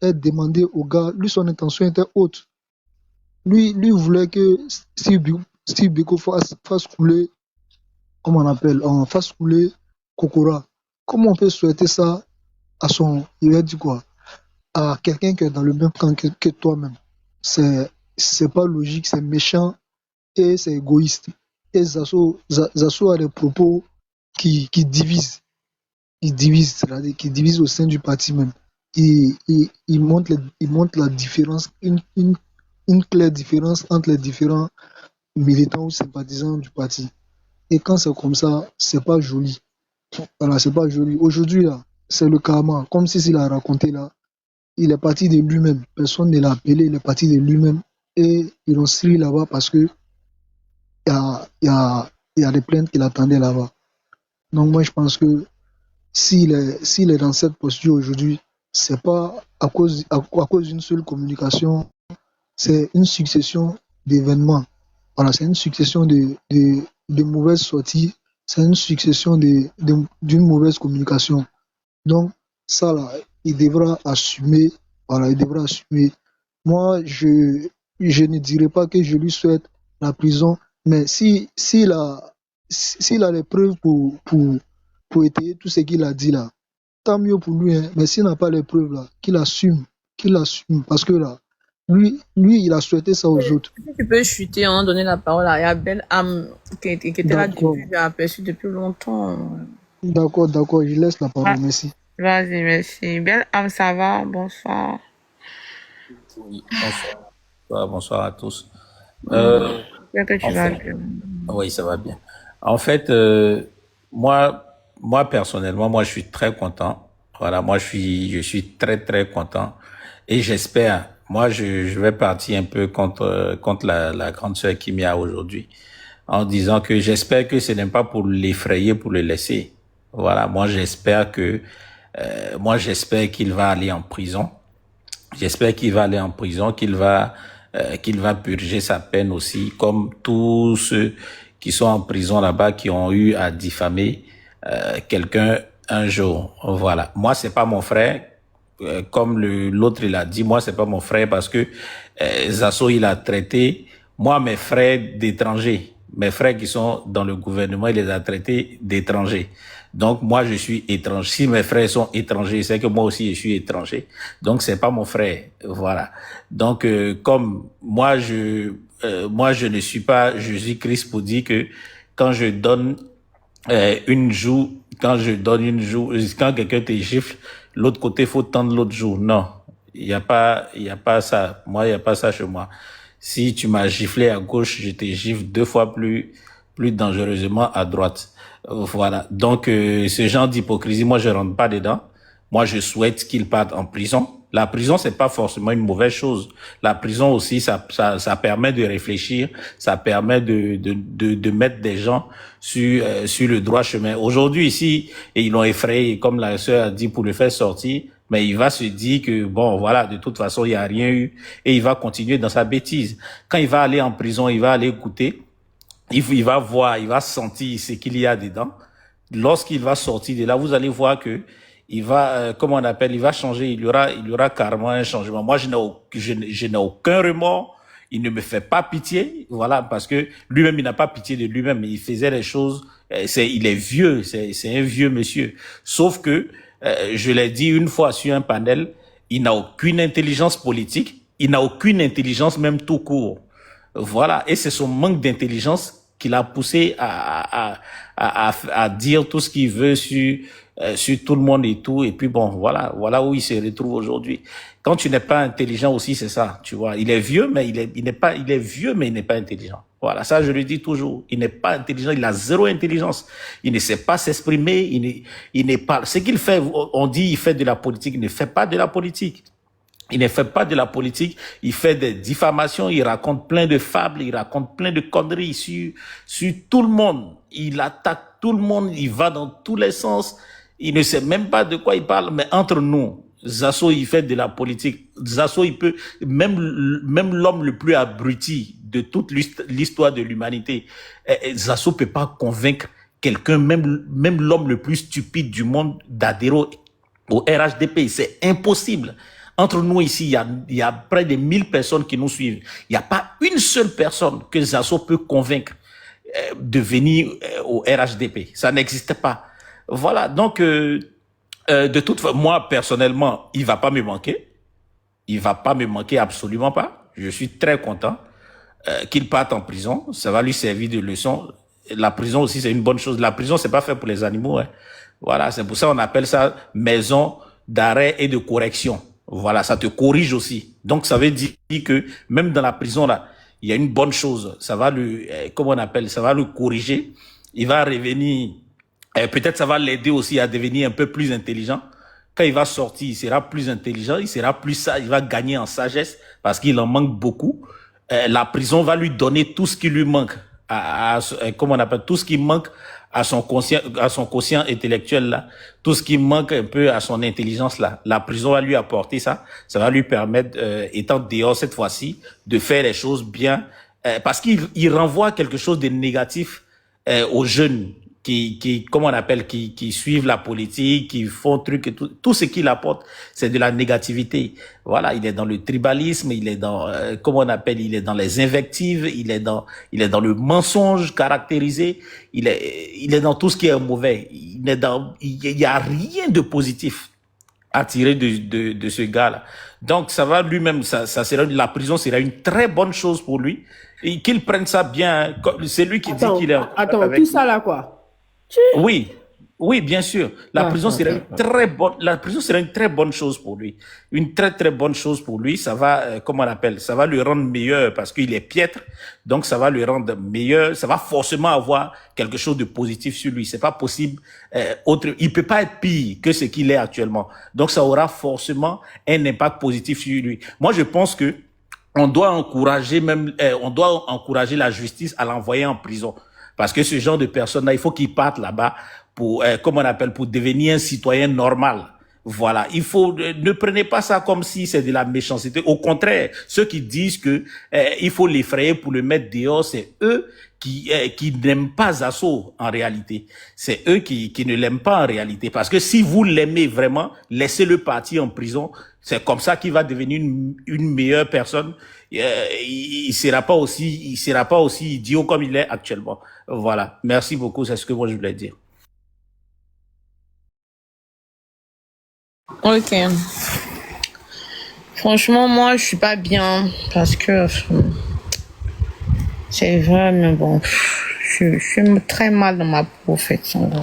ait demandé au gars, lui son intention était haute. Lui voulait que Steve Biko fasse couler, comment on appelle, fasse couler Kokora. Comment on peut souhaiter ça il va dire quoi, à quelqu'un qui est dans le même camp que toi-même? C'est pas logique, c'est méchant et c'est égoïste. Et Zasso a des propos qui divisent. C'est-à-dire qui divise au sein du parti même. Il montre la différence, une claire différence entre les différents militants ou sympathisants du parti. Et quand c'est comme ça, c'est pas joli. Voilà, c'est pas joli. Aujourd'hui, là, c'est le karma. Comme si s'il a raconté là, il est parti de lui-même. Personne ne l'a appelé, il est parti de lui-même. Et ils l'ont scellé là-bas parce que il y a des plaintes qui l'attendaient là-bas. Donc moi, je pense que s'il est dans cette posture aujourd'hui, c'est pas à cause d'une seule communication, c'est une succession d'événements. Voilà, c'est une succession de mauvaises sorties, c'est une succession d'une mauvaise communication. Donc, ça là, il devra assumer. Voilà, il devra assumer. Moi, je ne dirais pas que je lui souhaite la prison, mais s'il a les preuves pour étayer tout ce qu'il a dit là, tant mieux pour lui, hein. Mais s'il n'a pas les preuves là, qu'il assume, parce que là, lui, il a souhaité ça aux autres. Si tu peux chuter, hein, donner la parole à Belle Âme qui était là depuis, j'ai aperçu depuis longtemps. D'accord, je laisse la parole, merci. Vas-y, merci. Belle Âme, ça va? Bonsoir. Oui, bonsoir à tous. J'espère que tu vas bien. Oui, ça va bien. En fait, moi personnellement, moi je suis très content. Voilà, moi je suis très très content et j'espère. Moi, je vais partir un peu contre la grande sœur Kimia aujourd'hui, en disant que j'espère que ce n'est pas pour l'effrayer, pour le laisser. Voilà, moi j'espère qu'il va aller en prison. J'espère qu'il va aller en prison, qu'il va purger sa peine aussi, comme tous ceux qui sont en prison là-bas, qui ont eu à diffamer quelqu'un un jour. Voilà. Moi, c'est pas mon frère. Comme l'autre il a dit, moi c'est pas mon frère parce que Zasso il a traité Moi, mes frères d'étrangers, mes frères qui sont dans le gouvernement, il les a traités d'étrangers. Donc, moi, je suis étranger. Si mes frères sont étrangers, c'est que moi aussi, je suis étranger. Donc, c'est pas mon frère. Voilà. Donc, comme moi, je ne suis pas Jésus-Christ pour dire que quand je donne une joue, quand quelqu'un te gifle, l'autre côté, faut tendre l'autre joue. Non. Il y a pas ça. Moi, il y a pas ça chez moi. Si tu m'as giflé à gauche, je te gifle 2 fois plus dangereusement à droite. Voilà. Donc, ce genre d'hypocrisie, moi, je rentre pas dedans. Moi, je souhaite qu'il parte en prison. La prison, c'est pas forcément une mauvaise chose. La prison aussi, ça permet de réfléchir, ça permet de mettre des gens sur le droit chemin. Aujourd'hui, ici, et ils l'ont effrayé, comme la sœur a dit, pour le faire sortir, mais il va se dire que, bon, voilà, de toute façon, il n'y a rien eu, et il va continuer dans sa bêtise. Quand il va aller en prison, il va aller goûter, il va voir, il va sentir ce qu'il y a dedans. Lorsqu'il va sortir de là, vous allez voir que il va, comment on appelle, il va changer, il y aura carrément un changement. Moi, je n'ai aucun remords. Il ne me fait pas pitié, voilà, parce que lui-même, il n'a pas pitié de lui-même, mais il faisait les choses, il est vieux, c'est un vieux monsieur. Sauf que, je l'ai dit une fois sur un panel, il n'a aucune intelligence politique, il n'a aucune intelligence même tout court. Voilà, et c'est son manque d'intelligence qui l'a poussé à dire tout ce qu'il veut sur tout le monde et tout. Et puis bon, voilà où il se retrouve aujourd'hui. Quand tu n'es pas intelligent aussi, c'est ça, tu vois. Il est vieux, mais il est vieux, mais il n'est pas intelligent. Voilà, ça je le dis toujours. Il n'est pas intelligent, il a zéro intelligence. Il ne sait pas s'exprimer, il n'est pas. Ce qu'il fait, on dit, il fait de la politique, il ne fait pas de la politique. Il ne fait pas de la politique, il fait des diffamations, il raconte plein de fables, il raconte plein de conneries sur tout le monde. Il attaque tout le monde, il va dans tous les sens. Il ne sait même pas de quoi il parle, mais entre nous, Zasso, il fait de la politique. Zasso, il peut, même l'homme le plus abruti de toute l'histoire de l'humanité, Zasso peut pas convaincre quelqu'un, même l'homme le plus stupide du monde, d'adhérer au RHDP. C'est impossible. Entre nous ici, il y a près de 1000 personnes qui nous suivent. Il n'y a pas une seule personne que Zasso peut convaincre de venir au RHDP. Ça n'existe pas. Voilà. Donc, de toute façon, moi, personnellement, il va pas me manquer. Il va pas me manquer, absolument pas. Je suis très content qu'il parte en prison. Ça va lui servir de leçon. La prison aussi, c'est une bonne chose. La prison, c'est pas fait pour les animaux, hein. Voilà. C'est pour ça qu'on appelle ça maison d'arrêt et de correction. Voilà, ça te corrige aussi. Donc, ça veut dire que même dans la prison, là, il y a une bonne chose. Ça va lui, comment on appelle, ça va le corriger. Il va revenir, peut-être ça va l'aider aussi à devenir un peu plus intelligent. Quand il va sortir, il sera plus intelligent, il sera plus sage, il va gagner en sagesse parce qu'il en manque beaucoup. La prison va lui donner tout ce qui lui manque, comment on appelle, tout ce qui manque à son quotient intellectuel là, tout ce qui manque un peu à son intelligence là, la prison va lui apporter ça, ça va lui permettre, étant dehors cette fois-ci, de faire les choses bien, parce qu'il renvoie quelque chose de négatif aux jeunes comment on appelle, qui suivent la politique, qui font truc et tout ce qu'il apporte, c'est de la négativité. Voilà, il est dans le tribalisme, il est dans, comment on appelle, il est dans les invectives, il est dans le mensonge caractérisé, il est dans tout ce qui est mauvais. Il y a rien de positif à tirer de ce gars-là. Donc, ça va lui-même, la prison sera une très bonne chose pour lui. Et qu'il prenne ça bien, c'est lui qui dit qu'il est Attends, avec tout ça là, quoi? Oui, bien sûr. La prison sera une très bonne chose pour lui. Une très, très bonne chose pour lui. Ça va, comment on appelle, ça va lui rendre meilleur parce qu'il est piètre. Donc, ça va lui rendre meilleur. Ça va forcément avoir quelque chose de positif sur lui. C'est pas possible, il peut pas être pire que ce qu'il est actuellement. Donc, ça aura forcément un impact positif sur lui. Moi, je pense que on doit encourager la justice à l'envoyer en prison. Parce que ce genre de personnes-là, il faut qu'ils partent là-bas pour, comment on appelle, pour devenir un citoyen normal. Voilà, il faut ne prenez pas ça comme si c'est de la méchanceté. Au contraire, ceux qui disent que il faut l'effrayer pour le mettre dehors, c'est eux qui n'aiment pas Zasso en réalité. C'est eux qui ne l'aiment pas en réalité. Parce que si vous l'aimez vraiment, laissez-le partir en prison. C'est comme ça qu'il va devenir une meilleure personne. Il sera pas aussi idiot comme il est actuellement. Voilà. Merci beaucoup. C'est ce que moi je voulais dire. Ok. Franchement, moi, je suis pas bien parce que c'est vrai, mais bon, je suis très mal dans ma peau, en fait, en gros.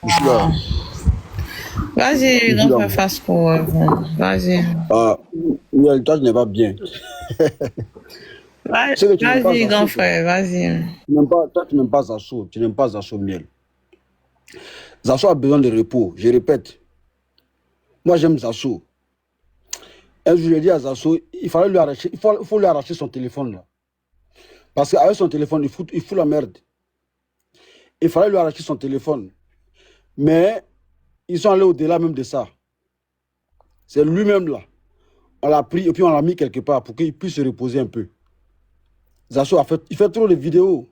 Je suis là. Vas-y, Je suis grand là. frère Fasco, vas-y. Ah, Miel, toi, tu n'es pas bien. C'est que tu n'aimes pas Vas-y, grand Zasso, toi. frère, vas-y. Toi, tu n'aimes pas Zasso. Tu n'aimes pas Zasso, Miel. Zasso a besoin de repos. Je répète. Moi, j'aime Zasso. Un jour, je dis à Zasso, il faut lui arracher son téléphone, là. Parce qu'avec son téléphone, il fout la merde. Il fallait lui arracher son téléphone. Mais ils sont allés au-delà même de ça. C'est lui-même là. On l'a pris et puis on l'a mis quelque part pour qu'il puisse se reposer un peu. Zasso il fait trop de vidéos.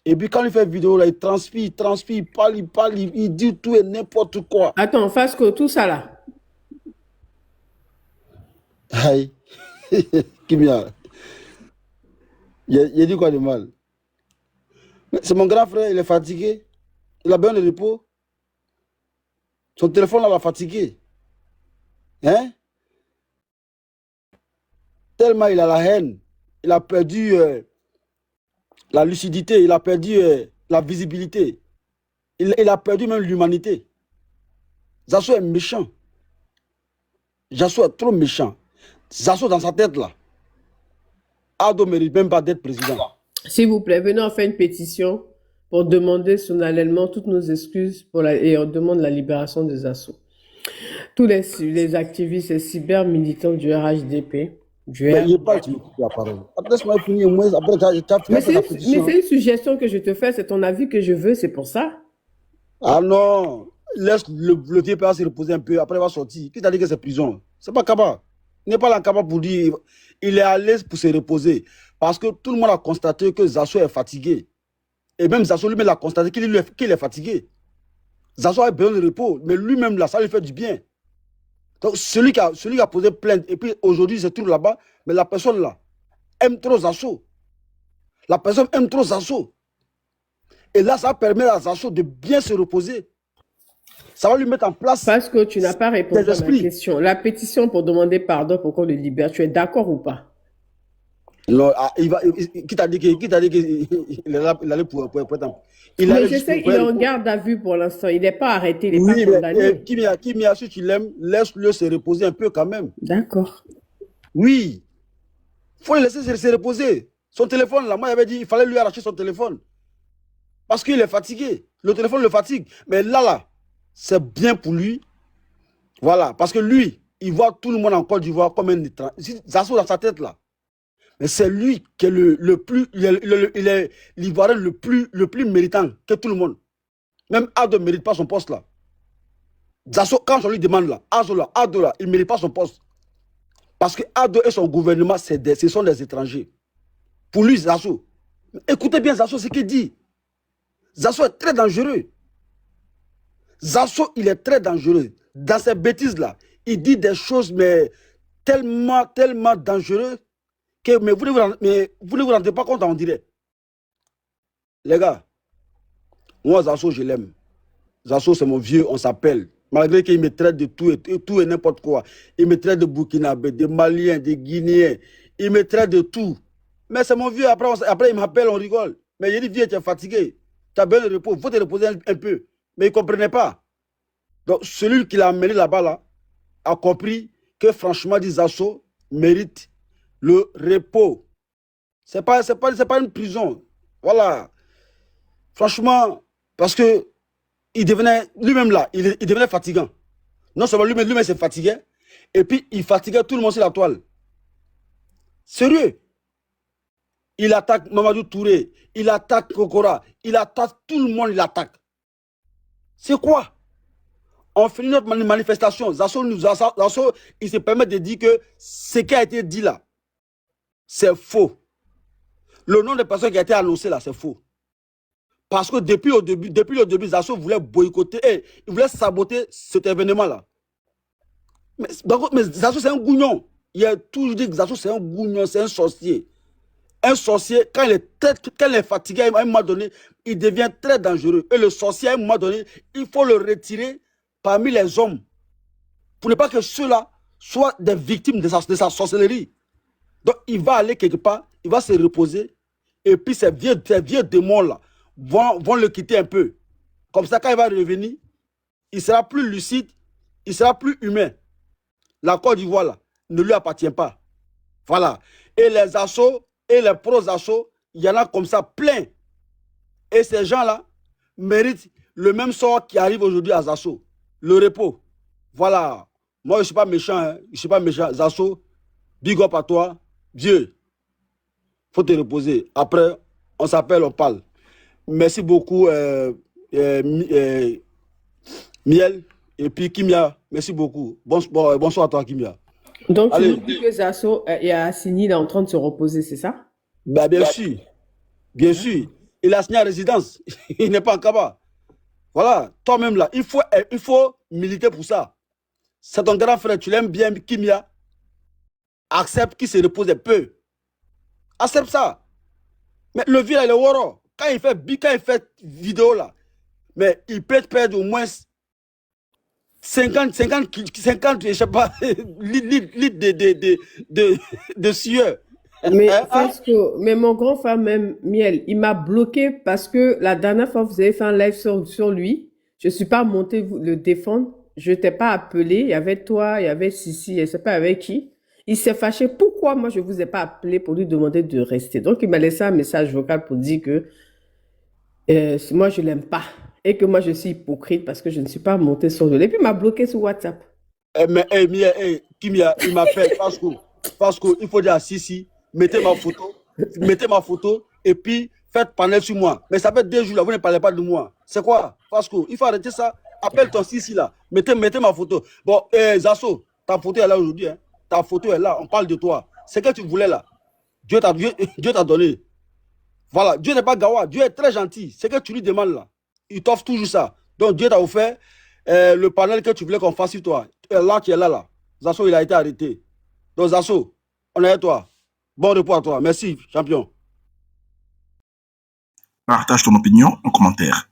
Et puis quand il fait vidéo là, il transpire, il parle, il dit tout et n'importe quoi. Attends, Fasco, tout ça là. Aïe. Kimia. Il a dit quoi de mal? C'est mon grand frère, il est fatigué. Il a besoin de repos. Son téléphone là l'a fatigué. Hein? Tellement il a la haine. Il a perdu la lucidité, il a perdu la visibilité. Il a perdu même l'humanité. Zasso est méchant. Zasso est trop méchant. Zasso dans sa tête là. Ado ne mérite même pas d'être président. S'il vous plaît, venez en faire une pétition pour demander solennellement toutes nos excuses et on demande la libération des assauts. Tous les activistes et cyber-militants du RHDP. Mais il n'est pas qui la parole. Laisse-moi finir. Mais c'est une suggestion que je te fais, c'est ton avis que je veux, c'est pour ça. Ah non, laisse le vieux père se reposer un peu, après il va sortir. Qui t'a dit que c'est prison? C'est pas capable. Il n'est pas là capable pour dire, il est à l'aise pour se reposer. Parce que tout le monde a constaté que Zasso est fatigué. Et même Zasso lui-même a constaté qu'il est fatigué. Zasso a besoin de repos, mais lui-même là, ça lui fait du bien. Donc celui qui a posé plainte, et puis aujourd'hui il se trouve là-bas, mais la personne là aime trop Zasso. La personne aime trop Zasso. Et là, ça permet à Zasso de bien se reposer. Ça va lui mettre en place. Parce que tu n'as pas répondu à ma question. La pétition pour demander pardon pour qu'on le libère, tu es d'accord ou pas? Non, qui t'a dit qu'il allait pour exemple. Mais je sais qu'il est en garde à vue pour l'instant. Il n'est pas arrêté, il n'est pas condamné. Kimia, si tu l'aimes, laisse-le se reposer un peu quand même. D'accord. Oui. Il faut le laisser se reposer. Son téléphone, là, moi, j'avais dit qu'il fallait lui arracher son téléphone. Parce qu'il est fatigué. Le téléphone le fatigue. Mais là, c'est bien pour lui. Voilà. Parce que lui, il voit tout le monde en Côte d'Ivoire comme un étranger. Zasso dans sa tête, là. Mais c'est lui qui est il est l'Ivoirien le plus méritant que tout le monde. Même Ado ne mérite pas son poste là. Zasso, quand on lui demande là, Ado là, il ne mérite pas son poste. Parce que Ado et son gouvernement, ce sont des étrangers. Pour lui, Zasso, écoutez bien Zasso ce qu'il dit. Zasso est très dangereux. Zasso, il est très dangereux. Dans ces bêtises là, il dit des choses mais tellement dangereuses. Mais vous ne vous rendez pas compte, on dirait. Les gars, moi, Zasso, je l'aime. Zasso, c'est mon vieux, on s'appelle. Malgré qu'il me traite de tout et n'importe quoi. Il me traite de Burkinabé, de Maliens, de Guinéens. Il me traite de tout. Mais c'est mon vieux, après il m'appelle, on rigole. Mais il dit, vieux, tu es fatigué. Tu as besoin de repos, il faut te reposer un peu. Mais il ne comprenait pas. Donc, celui qui l'a amené là-bas, là, a compris que franchement, Zasso mérite le repos. C'est pas une prison. Voilà. Franchement, parce que il devenait, lui-même là, il devenait fatigant. Non seulement lui-même s'est fatigué, et puis il fatiguait tout le monde sur la toile. Sérieux. il attaque Mamadou Touré, il attaque Kokora, il attaque tout le monde, il attaque. C'est quoi? On finit notre manifestation. Zasso, il se permet de dire que ce qui a été dit là, c'est faux. Le nom des personnes qui a été annoncé là, c'est faux. Parce que depuis le début, Zasso voulait boycotter, il voulait saboter cet événement-là. Mais Zasso, c'est un gougnon. Il a toujours dit que Zasso, c'est un gougnon, c'est un sorcier. Un sorcier, quand il est fatigué, à un moment donné, il devient très dangereux. Et le sorcier, à un moment donné, il faut le retirer parmi les hommes. Pour ne pas que ceux-là soient des victimes de sa sorcellerie. Donc, il va aller quelque part, il va se reposer. Et puis, ces vieux démons-là vont le quitter un peu. Comme ça, quand il va revenir, il sera plus lucide, il sera plus humain. La Côte d'Ivoire, là, ne lui appartient pas. Voilà. Et les assauts, et les pros-assauts, il y en a comme ça plein. Et ces gens-là méritent le même sort qui arrive aujourd'hui à Zasso. Le repos. Voilà. Moi, je ne suis pas méchant. Hein. Je ne suis pas méchant. Zasso, big up à toi. Dieu. Faut te reposer. Après, on s'appelle, on parle. Merci beaucoup, Miel. Et puis Kimia, merci beaucoup. Bonsoir à toi, Kimia. Donc, tu nous dis que Zasso et Assini est en train de se reposer, c'est ça? Bah, bien sûr. Bien sûr. Il a signé à résidence. Il n'est pas en Kaba. Voilà. Toi-même, là, il faut militer pour ça. C'est ton grand frère, tu l'aimes bien, Kimia. Accepte qu'il se repose un peu. Accepte ça. Mais le vieux, il est woro. Quand il fait vidéo, là, mais il peut perdre au moins 50, je sais pas, litres de sueur. Mais, mais mon grand frère, même Miel, il m'a bloqué parce que la dernière fois, vous avez fait un live sur lui. Je ne suis pas montée le défendre. Je ne t'ai pas appelé. Il y avait toi, il y avait Sissi, je ne sais pas avec qui. Il s'est fâché. Pourquoi moi, je ne vous ai pas appelé pour lui demander de rester? Donc, il m'a laissé un message vocal pour dire que moi, je ne l'aime pas. Et que moi, je suis hypocrite parce que je ne suis pas montée sur lui. Et puis, il m'a bloqué sur WhatsApp. Mais, Kimia, il m'appelle parce qu'il faut dire à Sissi, mettez ma photo et puis faites panel sur moi. Mais ça fait 2 jours là, vous ne parlez pas de moi. C'est quoi? Parce qu'il faut arrêter ça. Appelle ton Sissi là. Mettez ma photo. Bon, Zasso, ta photo est là aujourd'hui. Hein. Ta photo est là. On parle de toi. C'est que tu voulais là. Dieu t'a donné. Voilà. Dieu n'est pas gawa. Dieu est très gentil. C'est que tu lui demandes là. Il t'offre toujours ça. Donc Dieu t'a offert le panel que tu voulais qu'on fasse sur toi. Là, tu es là. Zasso, il a été arrêté. Donc Zasso, on est avec toi. Bon repos à toi. Merci, champion. Partage ton opinion en commentaire.